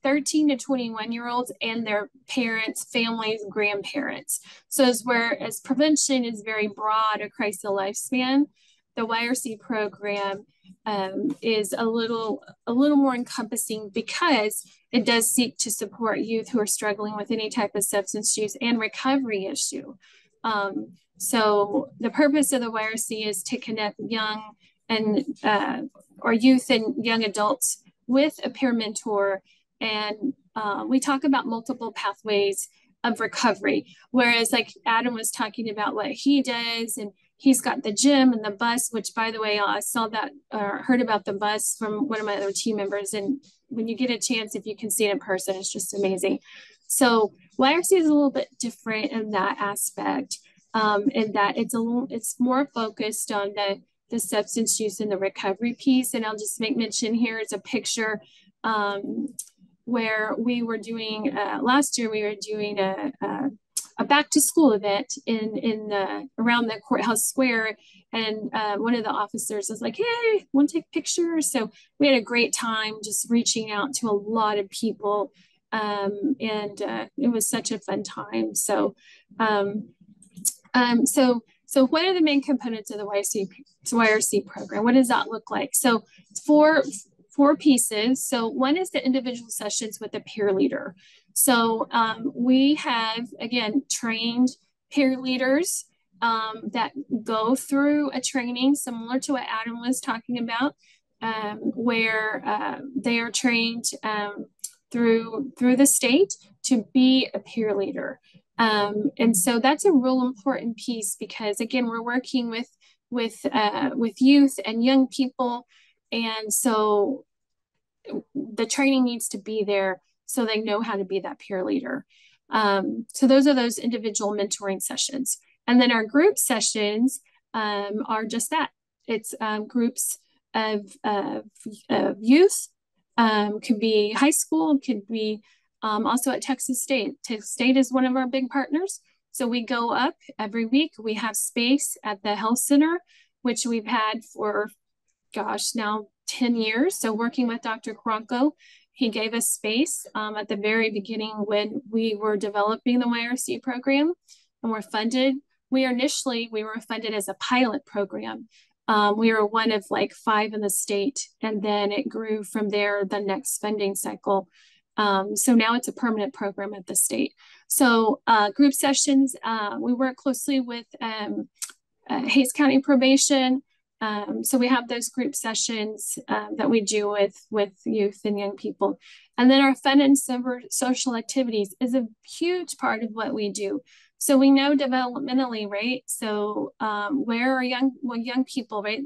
13 to 21-year-olds and their parents, families, grandparents. So whereas prevention is very broad across the lifespan, the YRC program is a little more encompassing because it does seek to support youth who are struggling with any type of substance use and recovery issue. So the purpose of the YRC is to connect young and or youth and young adults with a peer mentor. And we talk about multiple pathways of recovery, whereas like Adam was talking about what he does, and he's got the gym and the bus, which by the way, I saw that or heard about the bus from one of my other team members. And when you get a chance, if you can see it in person, it's just amazing. So YRC is a little bit different in that aspect, in that it's more focused on the substance use and the recovery piece. And I'll just make mention here is a picture where we were doing, last year we were doing a back to school event around the courthouse square. And one of the officers was like, hey, want to take pictures? So we had a great time just reaching out to a lot of people. And it was such a fun time. So so what are the main components of the YRC program? What does that look like? So four pieces. So one is the individual sessions with a peer leader. So we have, again, trained peer leaders that go through a training similar to what Adam was talking about, where they are trained through the state to be a peer leader. And so that's a real important piece because, again, we're working with youth and young people. And so the training needs to be there so they know how to be that peer leader. So those are those individual mentoring sessions. And then our group sessions are just that. It's groups of youth, could be high school, could be also at Texas State. Texas State is one of our big partners. So we go up every week. We have space at the health center, which we've had for, gosh, now 10 years. So working with Dr. Cronco, he gave us space at the very beginning when we were developing the YRC program and we're funded. We were funded as a pilot program. We were one of like 5 in the state, and then it grew from there the next funding cycle. So now it's a permanent program at the state. So group sessions, we work closely with Hays County Probation. So we have those group sessions that we do with youth and young people. And then our fun and social activities is a huge part of what we do. So we know developmentally, right? So where are young people, right?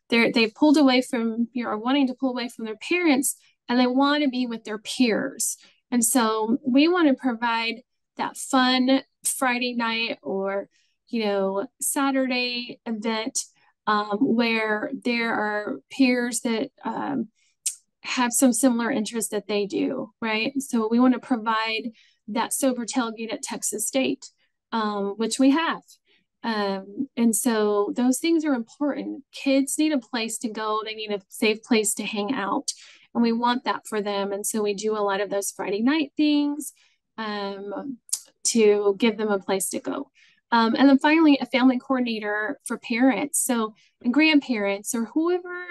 They've pulled away from, are wanting to pull away from their parents, and they want to be with their peers. And so we want to provide that fun Friday night or, Saturday event where there are peers that have some similar interests that they do, right? So we want to provide that sober tailgate at Texas State, which we have. And so those things are important. Kids need a place to go. They need a safe place to hang out. And we want that for them. And so we do a lot of those Friday night things to give them a place to go. And then finally, a family coordinator for parents, so and grandparents or whoever,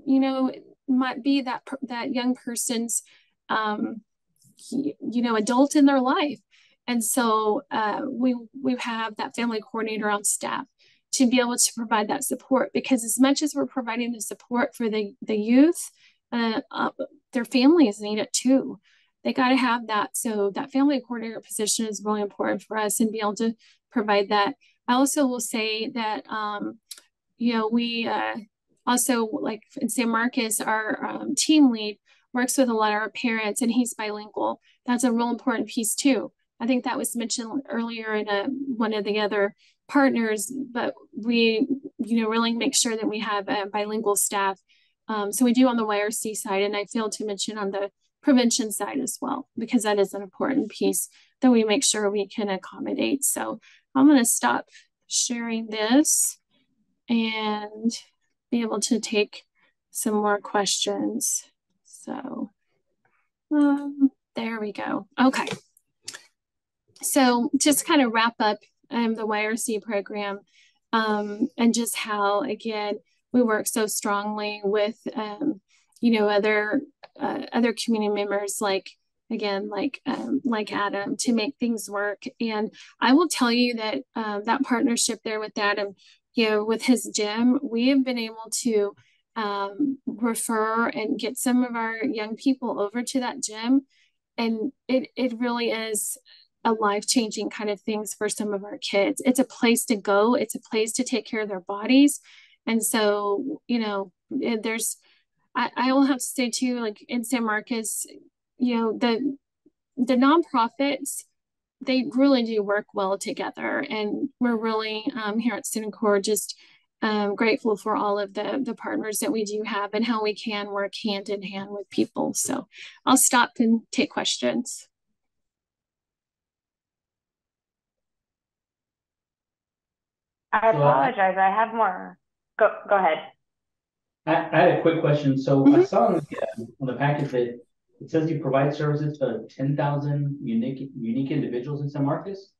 you know, might be that young person's, you know, adult in their life. And so we have that family coordinator on staff to be able to provide that support, because as much as we're providing the support for the youth, their families need it too. They got to have that. So that family coordinator position is really important for us and be able to provide that. I also will say that, you know, we also, like in San Marcos, our team lead works with a lot of our parents, and he's bilingual. That's a real important piece too. I think that was mentioned earlier in one of the other partners, but we, you know, really make sure that we have a bilingual staff. So we do on the YRC side, and I failed to mention on the prevention side as well, because that is an important piece that we make sure we can accommodate. So I'm going to stop sharing this and be able to take some more questions. So there we go. Okay. So just kind of wrap up the YRC program and just how, again, we work so strongly with, you know, other community members, like, again, like Adam, to make things work. And I will tell you that that partnership there with Adam, you know, with his gym, we have been able to refer and get some of our young people over to that gym. And it really is a life-changing kind of things for some of our kids. It's a place to go. It's a place to take care of their bodies. And so, you know, I will have to say too, like in San Marcos, you know, the nonprofits, they really do work well together. And we're really here at Student Corps just grateful for all of the partners that we do have and how we can work hand in hand with people. So I'll stop and take questions. I apologize. I have more. Go ahead. I had a quick question. So I saw on the package that it says you provide services to 10,000 unique individuals in San Marcos.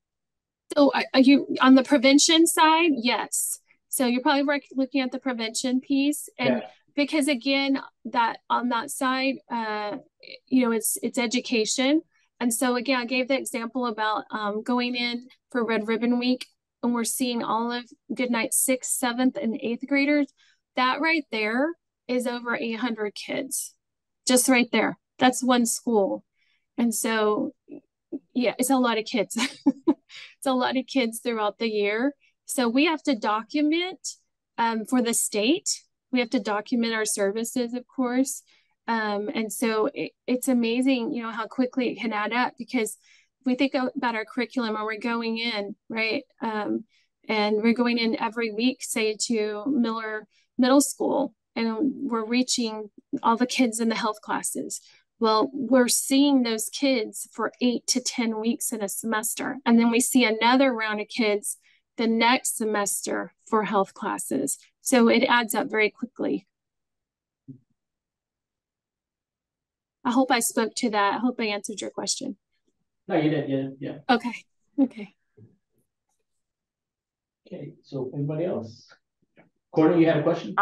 So are you on the prevention side? Yes. So you're probably looking at the prevention piece, and because again, that on that side, you know, it's education. And so again, I gave the example about going in for Red Ribbon Week, and we're seeing all of Goodnight's 6th, 7th, and 8th graders. That right there is over 800 kids, just right there. That's one school. And so, yeah, it's a lot of kids. It's a lot of kids throughout the year. So we have to document for the state. We have to document our services, of course. And so it's amazing, you know, how quickly it can add up, because if we think about our curriculum and we're going in, right, and we're going in every week, say to Miller Middle School, and we're reaching all the kids in the health classes. Well, we're seeing those kids for 8 to 10 weeks in a semester. And then we see another round of kids the next semester for health classes. So it adds up very quickly. I hope I spoke to that. I hope I answered your question. No, you did. Yeah. Okay. Okay. So anybody else? Courtney, you had a question?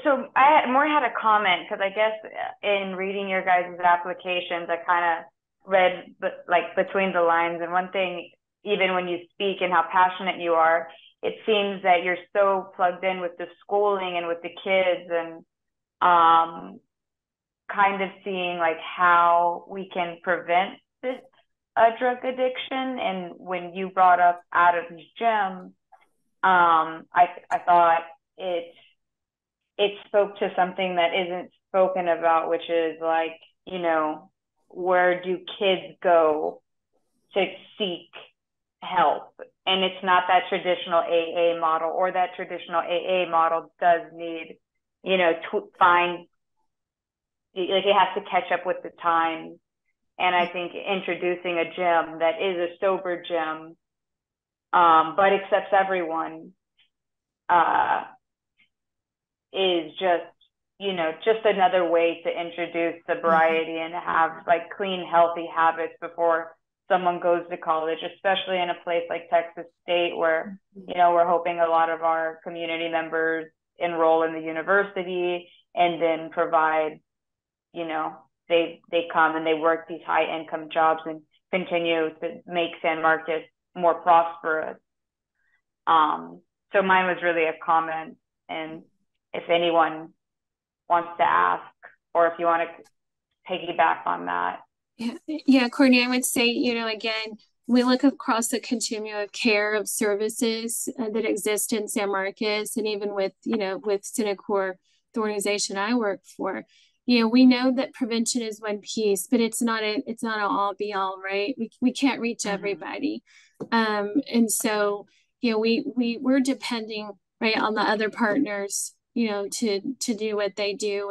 So I more had a comment, because I guess in reading your guys' applications, I kind of read like between the lines. And one thing, even when you speak and how passionate you are, it seems that you're so plugged in with the schooling and with the kids, and kind of seeing like how we can prevent this drug addiction. And when you brought up Adam's gym, I thought it spoke to something that isn't spoken about, which is like, you know, where do kids go to seek help? And it's not that traditional AA model, or that traditional AA model does need, you know, to find, like it has to catch up with the times. And I think introducing a gym that is a sober gym, but accepts everyone, is just, you know, just another way to introduce sobriety and have like clean, healthy habits before someone goes to college, especially in a place like Texas State, where, you know, we're hoping a lot of our community members enroll in the university and then provide, you know, they come and they work these high income jobs and continue to make San Marcos more prosperous. So mine was really a comment, and if anyone wants to ask, or if you want to piggyback on that. Yeah, Courtney, I would say, you know, again, we look across the continuum of care of services that exist in San Marcos, and even with, you know, with Synacor, the organization I work for, you know, we know that prevention is one piece, but it's not an all be all, right? We can't reach everybody. And so, you know, we're depending, right, on the other partners, you know, to do what they do.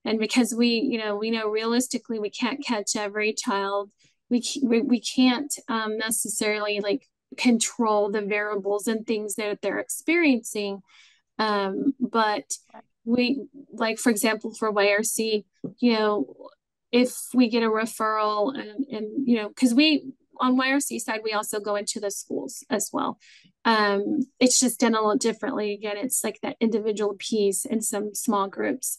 And because we know realistically we can't catch every child. We can't necessarily like control the variables and things that they're experiencing. But we, like, for example, for YRC, you know, if we get a referral and you know, because we, on YRC side, we also go into the schools as well. It's just done a little differently. Again, it's like that individual piece in some small groups.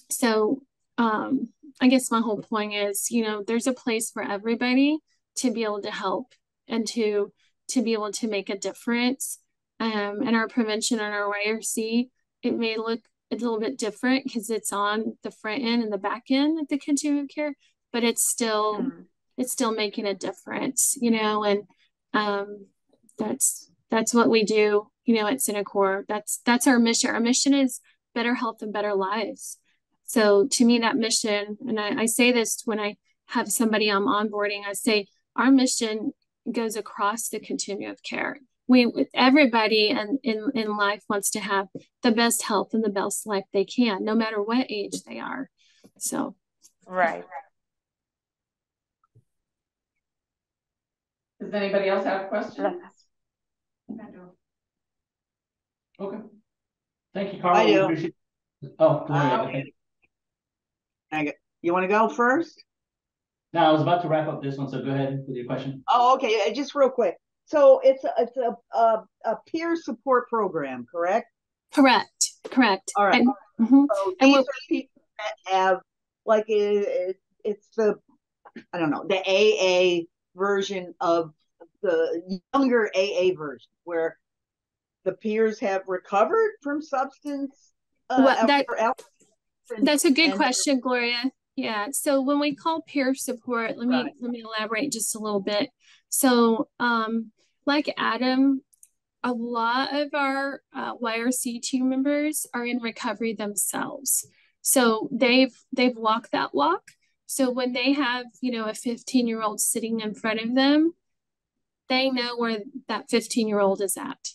So I guess my whole point is, you know, there's a place for everybody to be able to help and to be able to make a difference. And our prevention and our YRC, it may look a little bit different because it's on the front end and the back end of the continuum of care, but it's still making a difference, you know, and that's what we do, you know, at Synacor. That's our mission. Our mission is better health and better lives. So to me, that mission, and I say this when I have somebody I'm onboarding, I say our mission goes across the continuum of care. Everybody in life wants to have the best health and the best life they can, no matter what age they are. So, right. Does anybody else have questions? Okay. Thank you, Carl. I do. Appreciate Oh, okay. You want to go first? No, I was about to wrap up this one, so go ahead with your question. Oh, okay. Just real quick. So it's a peer support program, correct? Correct. All right. So these are people that have, like, it's the, I don't know, the AA version of the younger AA version, where the peers have recovered from substance. That's a good question, Gloria. Yeah. So when we call peer support, let me elaborate just a little bit. So, like Adam, a lot of our YRC team members are in recovery themselves. So they've walked that walk. So when they have, you know, a 15-year-old sitting in front of them, they know where that 15-year-old is at.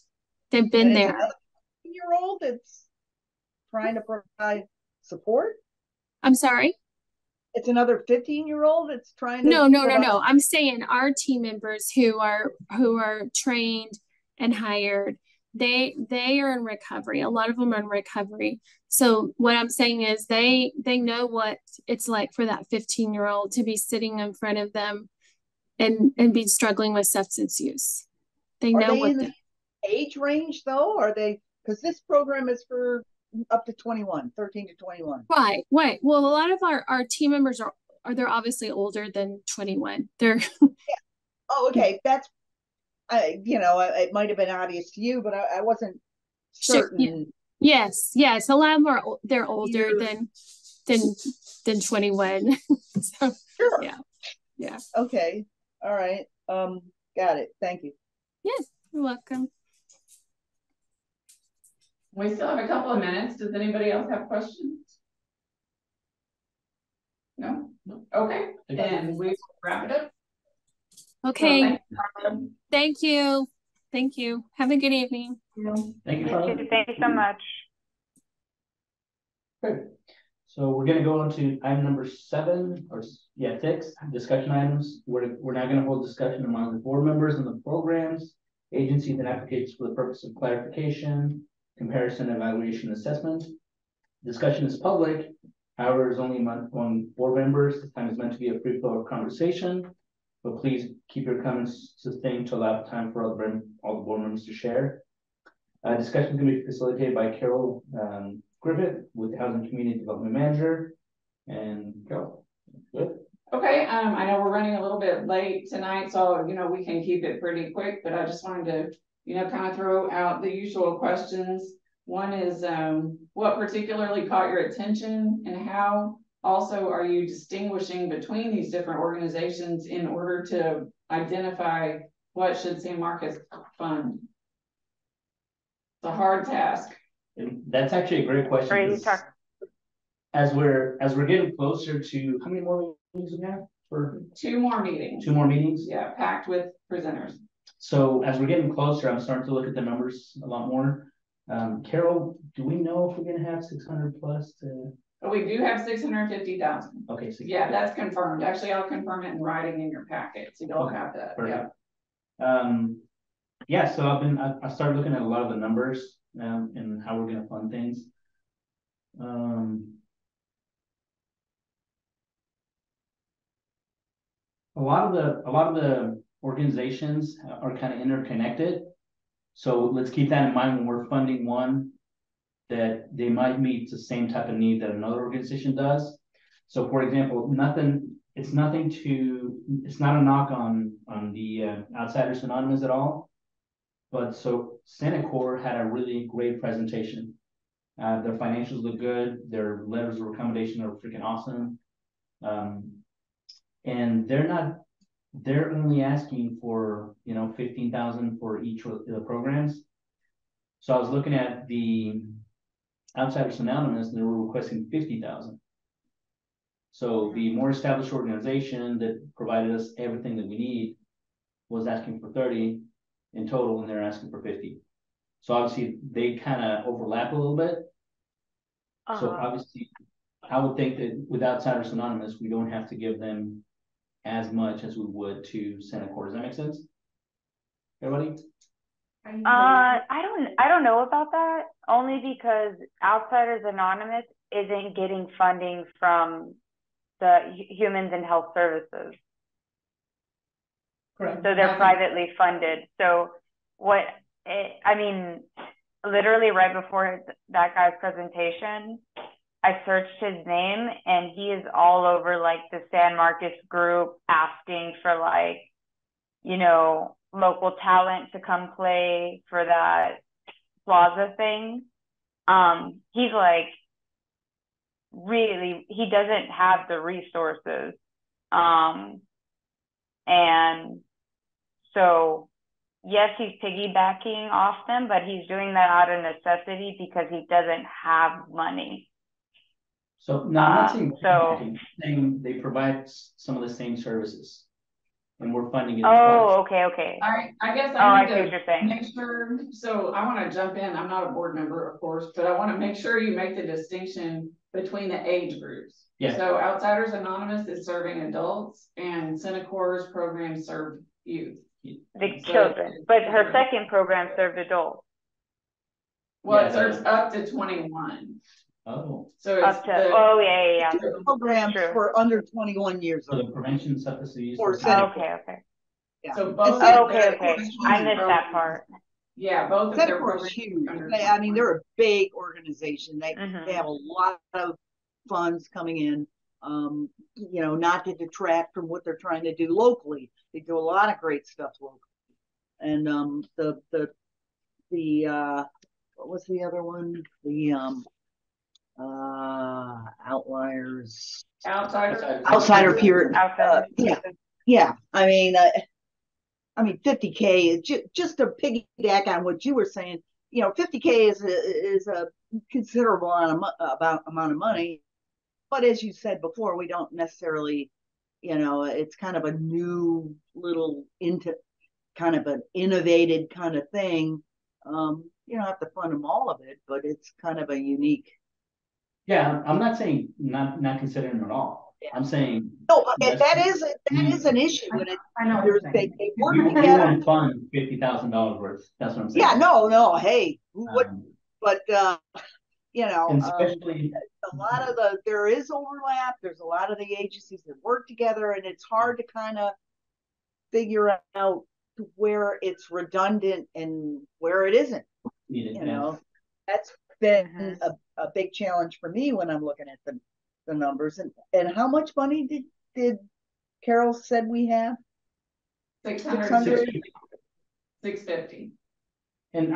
They've been there. 15-year-old that's trying to provide support? I'm sorry? It's another 15-year-old that's trying to No. I'm saying our team members who are trained and hired, they are in recovery. A lot of them are in recovery. So what I'm saying is they know what it's like for that 15-year-old to be sitting in front of them and be struggling with substance use. They know what the age range though? Are they, because this program is for up to 21, 13 to 21. Right. Well, a lot of our team members are they're obviously older than 21. They're Oh, okay. That's it might have been obvious to you, but I wasn't certain. Yes. A lot of them are they're older than 21. So, sure. Yeah. Okay. All right. Got it. Thank you. Yes, you're welcome. We still have a couple of minutes. Does anybody else have questions? No? Okay. Then we wrap it up. Okay. So, Thank you. Have a good evening. Thank you. Thank you so much. Great. So we're going to go on to item number 6, discussion items. We're now going to hold discussion among the board members and the programs, agencies, and applicants for the purpose of clarification, comparison, evaluation, assessment. Discussion is public. However, is only among board members. The time is meant to be a free flow of conversation. but please keep your comments sustained to allow time for all the board members to share. Discussion is going to be facilitated by Carol Griffith with the Housing Community Development Manager. And Carol, good. Okay, I know we're running a little bit late tonight, so we can keep it pretty quick, but I just wanted to kind of throw out the usual questions. One is what particularly caught your attention, and how also are you distinguishing between these different organizations in order to identify what should San Marcos fund? It's a hard task. And that's actually a great question. As we're getting closer to, how many more meetings we have? For 2 more meetings. 2 more meetings? Yeah, packed with presenters. So as we're getting closer, I'm starting to look at the numbers a lot more. Carol, do we know if we're gonna have 600 plus to? Oh, we do have 650,000. Okay, so yeah, that's confirmed. Actually, I'll confirm it in writing in your packet, so you'll have that. Perfect. Yeah. So I started looking at a lot of the numbers and how we're gonna fund things. A lot of the organizations are kind of interconnected. So let's keep that in mind when we're funding one, that they might meet the same type of need that another organization does. So for example, it's not a knock on the Outsiders Anonymous at all. But so Centacor had a really great presentation. Their financials look good. Their letters of recommendation are freaking awesome. And they're only asking for, 15,000 for each of the programs. So I was looking at the Outsiders Anonymous, and they were requesting 50,000. So the more established organization that provided us everything that we need was asking for 30 in total, and they're asking for 50. So obviously they kind of overlap a little bit. So obviously I would think that with Outsiders Anonymous, we don't have to give them as much as we would to Centacor. Does that make sense? Everybody? I don't know about that, only because Outsiders Anonymous isn't getting funding from the Humans and Health Services. Correct. So they're privately funded. So literally right before that guy's presentation, I searched his name, and he is all over like the San Marcos group, asking for local talent to come play for that plaza thing. He's like, really, he doesn't have the resources. And so yes, he's piggybacking off them, but he's doing that out of necessity because he doesn't have money. So no, I'm not saying they provide some of the same services, and we're funding it. Oh, okay. I guess I need to make sure. So I want to jump in. I'm not a board member, of course, but I want to make sure you make the distinction between the age groups. Yeah. So Outsiders Anonymous is serving adults, and Cenacor's program served youth. The children, but her second program served adults. Well, it serves up to 21. Oh. So it's yeah. Programs for under 21 years old. So the prevention subsidies. Okay. Yeah. So both. Okay. I missed that part. Yeah, both of their programs huge. They're a big organization. They have a lot of funds coming in. Not to detract from what they're trying to do locally. They do a lot of great stuff locally. And the what was the other one? The Outliers. Outsider Peer. Yeah. I mean 50K is just to piggyback on what you were saying. 50K is a considerable amount of money. But as you said before, we don't necessarily, it's kind of a new little kind of an innovated kind of thing. You don't have to fund them all of it, but it's kind of a unique. Yeah, I'm not saying not considering them at all. Yeah. I'm saying no, that is an issue. When I know they work together. You won't fund $50,000 worth. That's what I'm saying. Yeah, no. Hey, who wouldn't? But especially a lot of there is overlap. There's a lot of the agencies that work together, and it's hard to kind of figure out where it's redundant and where it isn't. You know, that's been a big challenge for me when I'm looking at the numbers. And how much money did Carol said we have? 600. 650. And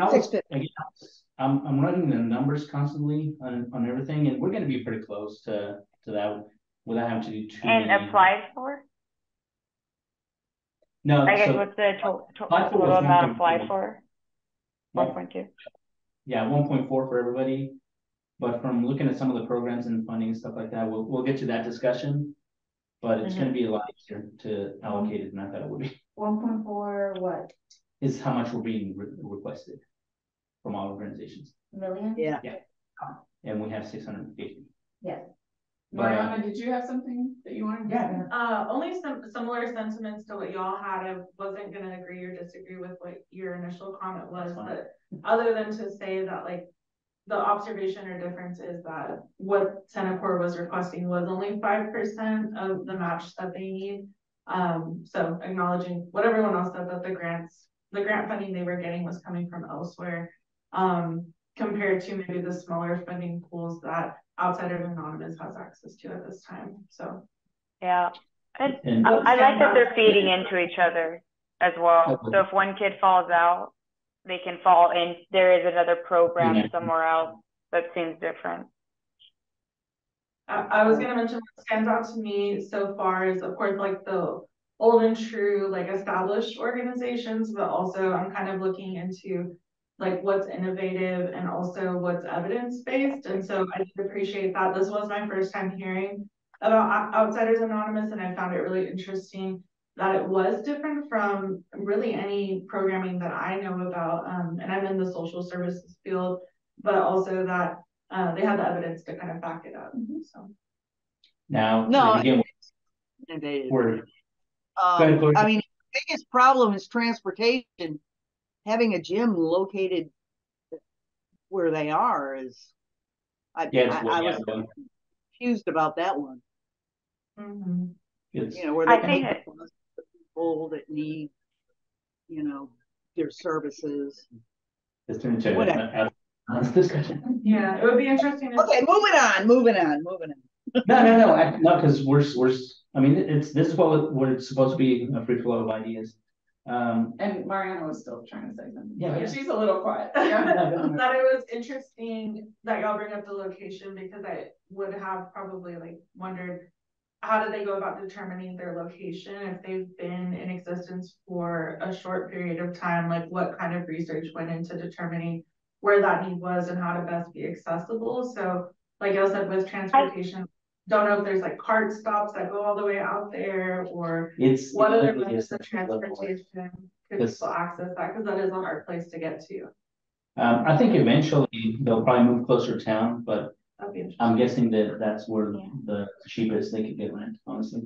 I'm running the numbers constantly on everything, and we're going to be pretty close to that without having to do too many. And applied for? No, I guess so what's the total amount applied for? 1.2. Yeah, 1.4 for everybody. But from looking at some of the programs and funding and stuff like that, we'll get to that discussion. But it's going to be a lot easier to allocate it than I thought it would be. 1.4 what? Is how much we're being requested from all organizations. Million? Yeah. Yeah. And we have 650. Yes. Mariana, did you have something that you wanted to say? Only some similar sentiments to what y'all had. I wasn't gonna agree or disagree with what your initial comment was, but other than to say that like the observation or difference is that what Centacor was requesting was only 5% of the match that they need. So acknowledging what everyone else said, that the grant funding they were getting was coming from elsewhere, compared to maybe the smaller funding pools that Outsiders Anonymous has access to at this time. So yeah, I like that they're feeding into each other as well. So if one kid falls out, they can fall in. There is another program somewhere else that seems different. I was gonna mention what stands out to me so far is, of course, like the old and true, like established organizations, but also I'm kind of looking into like what's innovative and also what's evidence-based. And so I did appreciate that. This was my first time hearing about Outsiders Anonymous, and I found it really interesting that it was different from really any programming that I know about. And I'm in the social services field, but also that they had the evidence to kind of back it up. So now, again, we're I mean, the biggest problem is transportation. Having a gym located where they are is, I was confused about that one. You know, where they can make people that need, you know, their services. Let's turn to whatever. Discussion. Yeah, it would be interesting. Okay, moving on. No, because we're. I mean, this is what it's supposed to be, a free flow of ideas. And Mariana was still trying to say something. Yeah. She's a little quiet. That it was interesting that y'all bring up the location, because I would have probably like wondered how do they go about determining their location if they've been in existence for a short period of time, like what kind of research went into determining where that need was and how to best be accessible. So like y'all said, with transportation, don't know if there's like cart stops that go all the way out there, or what other methods of transportation could people access that, because that is a hard place to get to. I think eventually they'll probably move closer to town, but I'm guessing that that's where the cheapest they could get rent, honestly.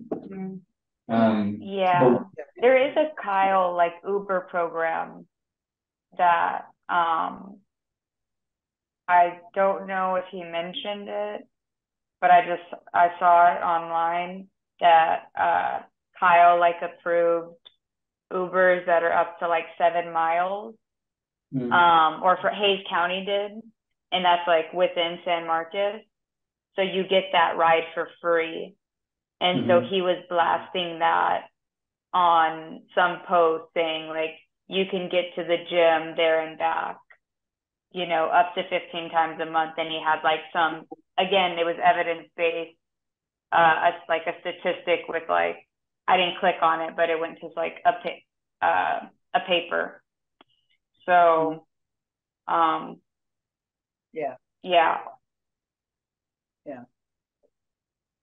Yeah, there is a Kyle like Uber program that I don't know if he mentioned it, but I saw it online that Kyle like approved Ubers that are up to like 7 miles, or for Hays County did, and that's like within San Marcos, so you get that ride for free. And so he was blasting that on some post saying like you can get to the gym there and back, you know, up to 15 times a month. And he had like some, again, it was evidence-based, like a statistic with like, I didn't click on it, but it went to like a paper. So, yeah.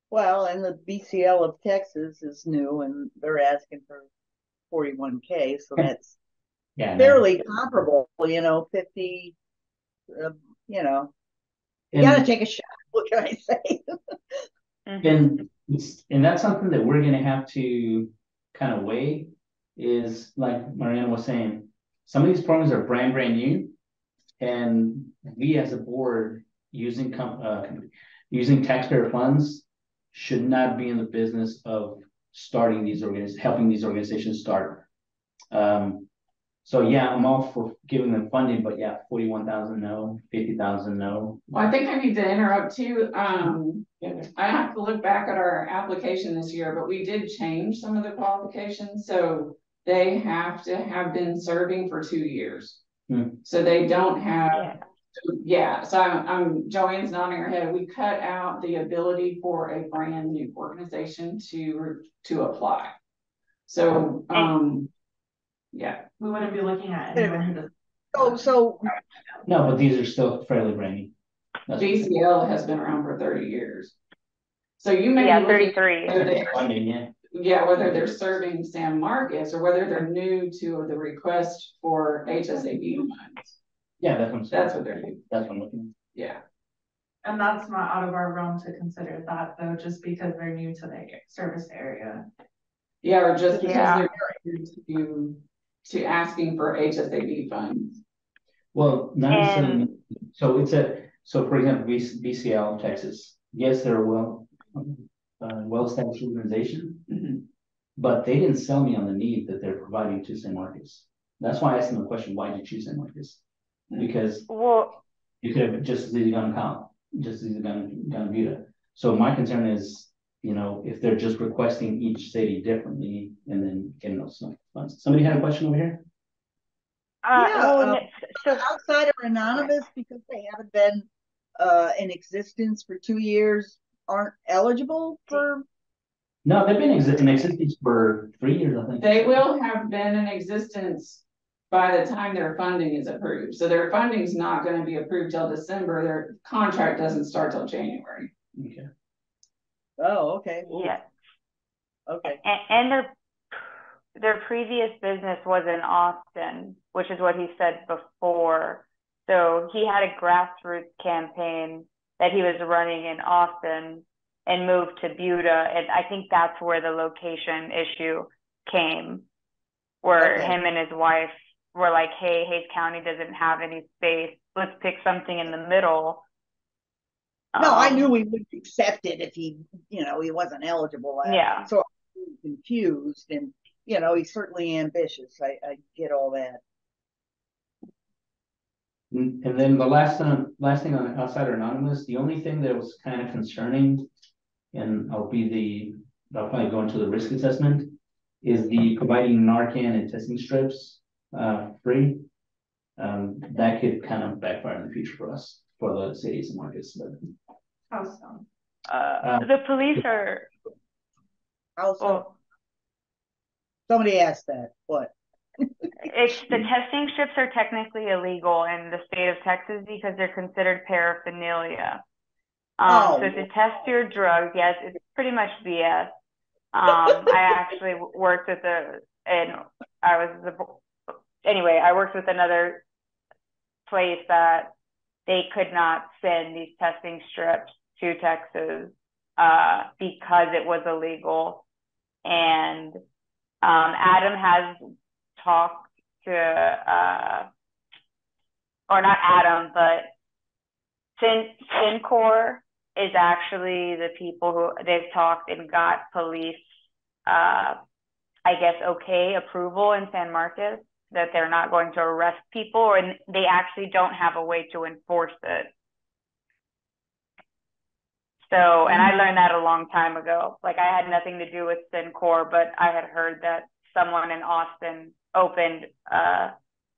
Well, and the BCL of Texas is new, and they're asking for 41K, so that's fairly comparable. You know, 50. You know, you gotta take a shot. What can I say? And that's something that we're gonna have to kind of weigh. Is like Mariana was saying, some of these programs are brand new, and we as a board using taxpayer funds should not be in the business of starting these helping these organizations start. So yeah, I'm all for giving them funding, but yeah, 41,000 no, 50,000 no. Well, I think I need to interrupt too. I have to look back at our application this year, but we did change some of the qualifications. So they have to have been serving for 2 years. So they don't have, so I'm Joanne's nodding her head. We cut out the ability for a brand new organization to apply. So, yeah. We wouldn't be looking at anyone who does. So no, but these are still fairly brand new. BCL has been around for 30 years. So you may be 33. Whether they're serving San Marcos or whether they're new to the request for HSAB funds. Yeah, that's what I'm saying. That's what they're doing. That's what I'm looking at. Yeah. And that's not out of our realm to consider that though, just because they're new to the service area. Yeah, or just because they're new to asking for HSAB funds. Well, not necessarily. So for example, BCL Texas, yes, they're a well-established organization, but they didn't sell me on the need that they're providing to San Marcos. That's why I asked them the question, why did you choose San Marcos? Because you could have just as easily gone Cal, just as easily gone Buda. So my concern is, if they're just requesting each city differently and then getting those funds. Somebody had a question over here? So outside of Anonymous, because they haven't been in existence for 2 years, aren't eligible for? No, they've been in existence for 3 years, I think. They will have been in existence by the time their funding is approved. So their funding is not going to be approved till December. Their contract doesn't start till January. Okay. Oh, okay. Ooh. Yeah. Okay. And their previous business was in Austin, which is what he said before. So he had a grassroots campaign that he was running in Austin and moved to Buda. And I think that's where the location issue came, where him and his wife were like, hey, Hays County doesn't have any space. Let's pick something in the middle. No, I knew we wouldn't accept it if he wasn't eligible. Yeah. So I was confused, and he's certainly ambitious. I get all that. And then the last thing on Outsider Anonymous, the only thing that was kind of concerning, and I'll probably go into the risk assessment, is the providing Narcan and testing strips free. That could kind of backfire in the future for us, for the cities and markets. How so? The police are. How so? Somebody asked that. What? It's the testing strips are technically illegal in the state of Texas because they're considered paraphernalia. So to test your drugs, yes, it's pretty much BS. I actually worked with I worked with another place that they could not send these testing strips to Texas because it was illegal. And Adam has talked to, or not Adam, but Syncor is actually the people who they've talked and got police, approval in San Marcos that they're not going to arrest people, and they actually don't have a way to enforce it. So, and I learned that a long time ago. Like, I had nothing to do with Syncor, but I had heard that someone in Austin opened a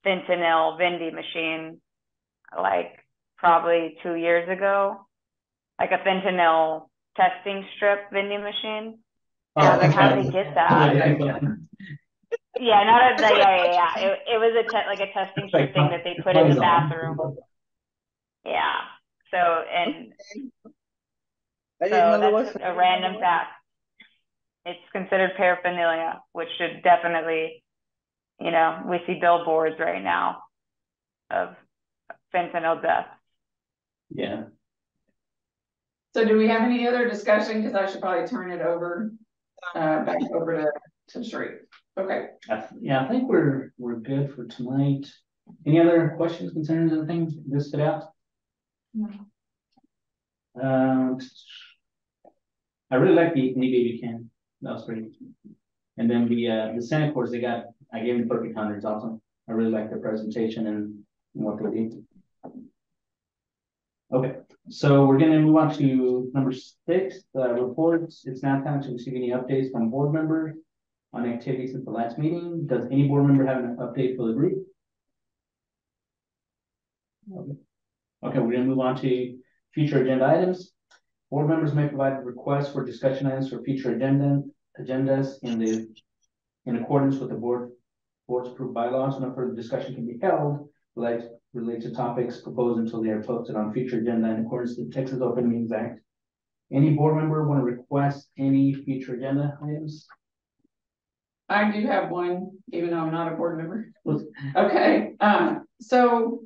fentanyl vending machine, like probably 2 years ago, like a fentanyl testing strip vending machine. And I was like, how did they get that? It was a testing strip thing that they put in the bathroom. Yeah. So, and I didn't know there was that's a random fact. It's considered paraphernalia, which should definitely, we see billboards right now of fentanyl deaths. Yeah. So do we have any other discussion? Because I should probably turn it over back over to Sheree. Okay. I think we're good for tonight. Any other questions, concerns, anything that stood out? No. I really like the Any Baby Can. That was great. And then the Senate course, I gave them perfect hundreds also. I really like their presentation and what they did. Okay, so we're gonna move on to number 6, reports. It's now time to receive any updates from board members on activities since the last meeting. Does any board member have an update for the group? Okay, we're gonna move on to future agenda items. Board members may provide requests for discussion items for future agendas in accordance with the board's approved bylaws. No further discussion can be held related to topics proposed until they are posted on future agenda in accordance with the Texas Open Meetings Act. Any board member want to request any future agenda items? I do have one, even though I'm not a board member. Okay, so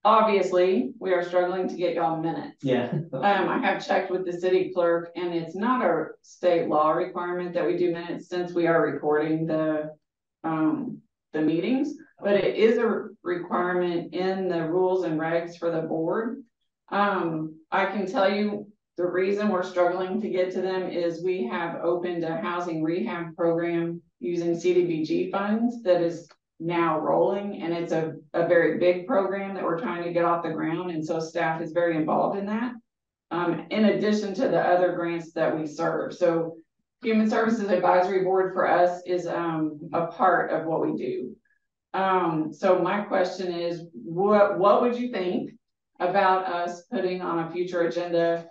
obviously we are struggling to get y'all minutes. Yeah. I have checked with the city clerk, and it's not a state law requirement that we do minutes since we are recording the meetings, but it is a requirement in the rules and regs for the board. I can tell you the reason we're struggling to get to them is we have opened a housing rehab program using CDBG funds that is now rolling, and it's a very big program that we're trying to get off the ground, and so staff is very involved in that, in addition to the other grants that we serve. So Human Services Advisory Board for us is a part of what we do. So my question is, what would you think about us putting on a future agenda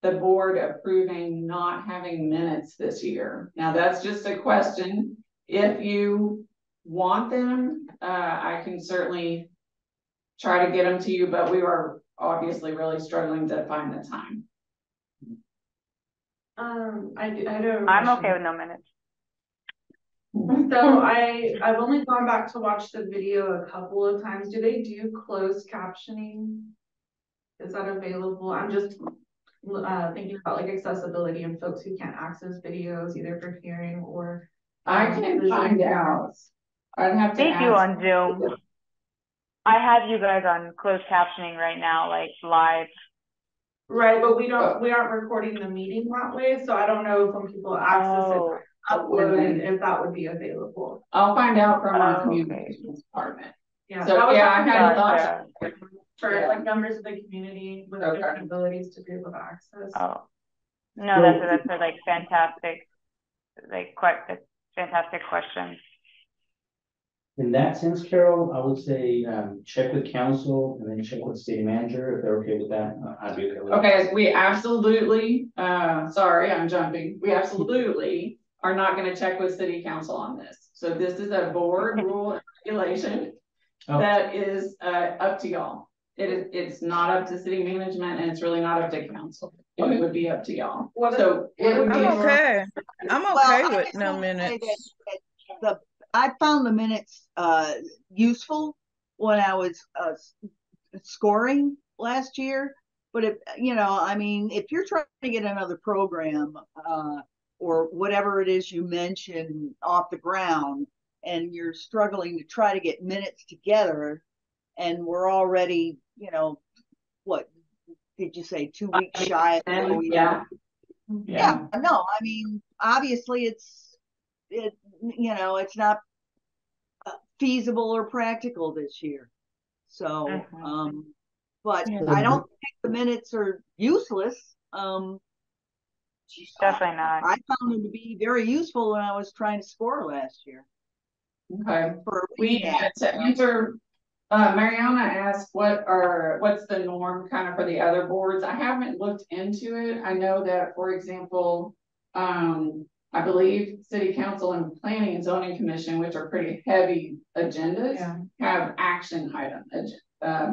the board approving not having minutes this year? Now that's just a question. If you want them, I can certainly try to get them to you, but we are obviously really struggling to find the time. I do. I'm okay with no minutes. So I've only gone back to watch the video a couple of times. Do they do closed captioning? Is that available? I'm just thinking about like accessibility and folks who can't access videos either for hearing or I can find out. I'd have to They ask. do on Zoom. I have you guys on closed captioning right now, like live. Right, but we aren't recording the meeting that way, so I don't know if when people access it, upload if that would be available. I'll find out from our communications department. Yeah, so that was I had thought for like members of the community with different abilities to be able to access. Oh, no, that's a like fantastic, like quite a fantastic question. In that sense, Carol, I would say check with council and then check with city manager if they're okay with that. I'd be okay with that. Okay, we absolutely, sorry, I'm jumping. We absolutely are not going to check with city council on this. So this is a board rule and regulation that is up to y'all. It's not up to city management, and it's really not up to council. It would be up to y'all. So I'm okay. I'm okay with no minutes. I found the minutes useful when I was scoring last year, but if I mean, if you're trying to get another program or whatever it is you mentioned off the ground, and you're struggling to try to get minutes together, and we're already, what did you say, 2 weeks shy? Yeah. No, I mean, obviously it's not feasible or practical this year. So, but I don't think the minutes are useless. Definitely not. I found them to be very useful when I was trying to score last year. Okay. To answer, Mariana asked what's the norm kind of for the other boards. I haven't looked into it. I know that, for example, I believe City Council and Planning and Zoning Commission, which are pretty heavy agendas, have action item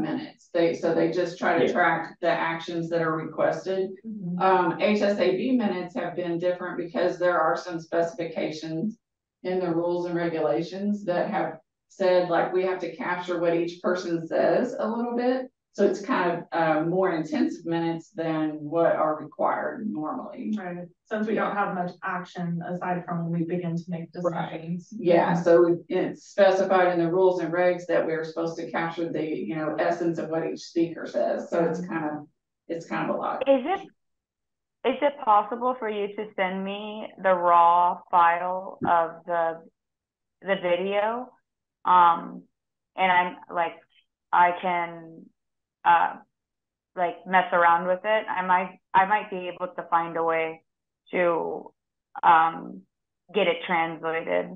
minutes. They just try to track the actions that are requested. HSAB minutes have been different because there are some specifications in the rules and regulations that have said like we have to capture what each person says a little bit. So it's kind of more intensive minutes than what are required normally. Right. Since we don't have much action aside from when we begin to make decisions. Right. Yeah. So it's specified in the rules and regs that we're supposed to capture the essence of what each speaker says. So it's kind of a lot. is it possible for you to send me the raw file of the video? And I'm like, I can like mess around with it. I might be able to find a way to get it translated.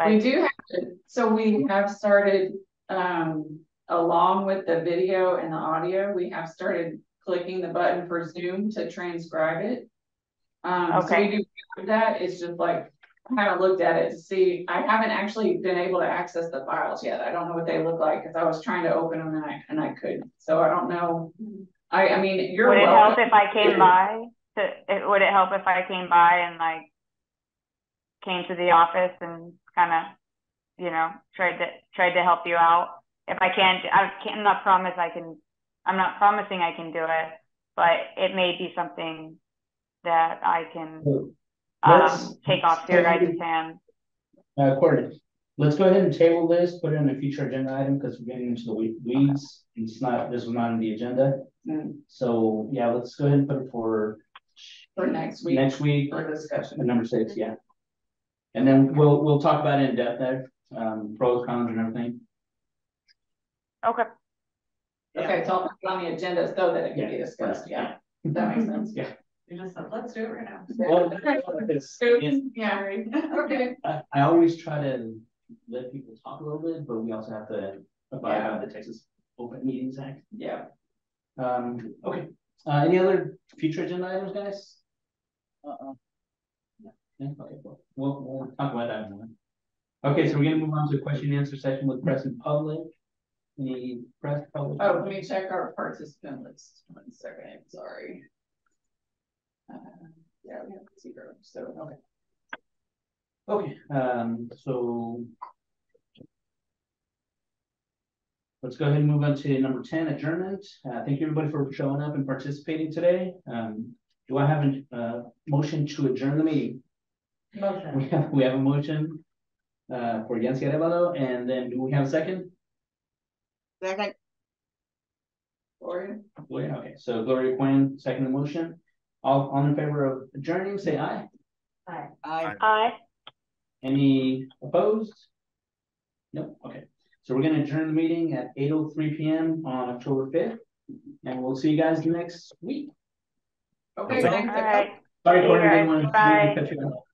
We do have to, so we have started along with the video and the audio, we have started clicking the button for Zoom to transcribe it. So we do that. It's just like I haven't looked at it to see. I haven't actually been able to access the files yet. I don't know what they look like because I was trying to open them and I couldn't. So I don't know. I mean, you're welcome. Would it help if I came by? Would it help if I came by and like came to the office and kind of, you know, tried to help you out? If I can't, I'm not promising I can do it, but it may be something that I can take off your guys' hands. Courtney, let's go ahead and table this, put it in a future agenda item because we're getting into the weeds. This was not on the agenda. So yeah, let's go ahead and put it for next week. Next week for discussion. Number 6, yeah. And then we'll talk about it in depth there, pros, cons, and everything. Okay. Okay, so I'll put it on the agenda so that it can be discussed. Yeah, that makes sense. Yeah. You just said, let's do it right now. Well, yeah. Okay. I always try to let people talk a little bit, but we also have to abide by the Texas Open Meetings Act. Yeah. Okay. Any other future agenda items, guys? Yeah, okay, cool. We'll talk about that one. Okay, so we're gonna move on to a question and answer session with press and public. Any press public? Oh, let me check our participant list. 1 second. Sorry. Yeah, we have 0. So okay. So let's go ahead and move on to number 10, adjournment. Thank you everybody for showing up and participating today. Do I have a motion to adjourn the meeting? Motion. We have a motion for Yancy Arevalo, and then do we have a second? Second. Gloria? Okay, so Gloria Quinn, second the motion. All in favor of adjourning, say aye. Aye. Aye. Aye. Any opposed? Nope. Okay. So we're going to adjourn the meeting at 8:03 p.m. on October 5th, and we'll see you guys next week. Okay, thanks. Sorry, Courtney, didn't want to cut you off.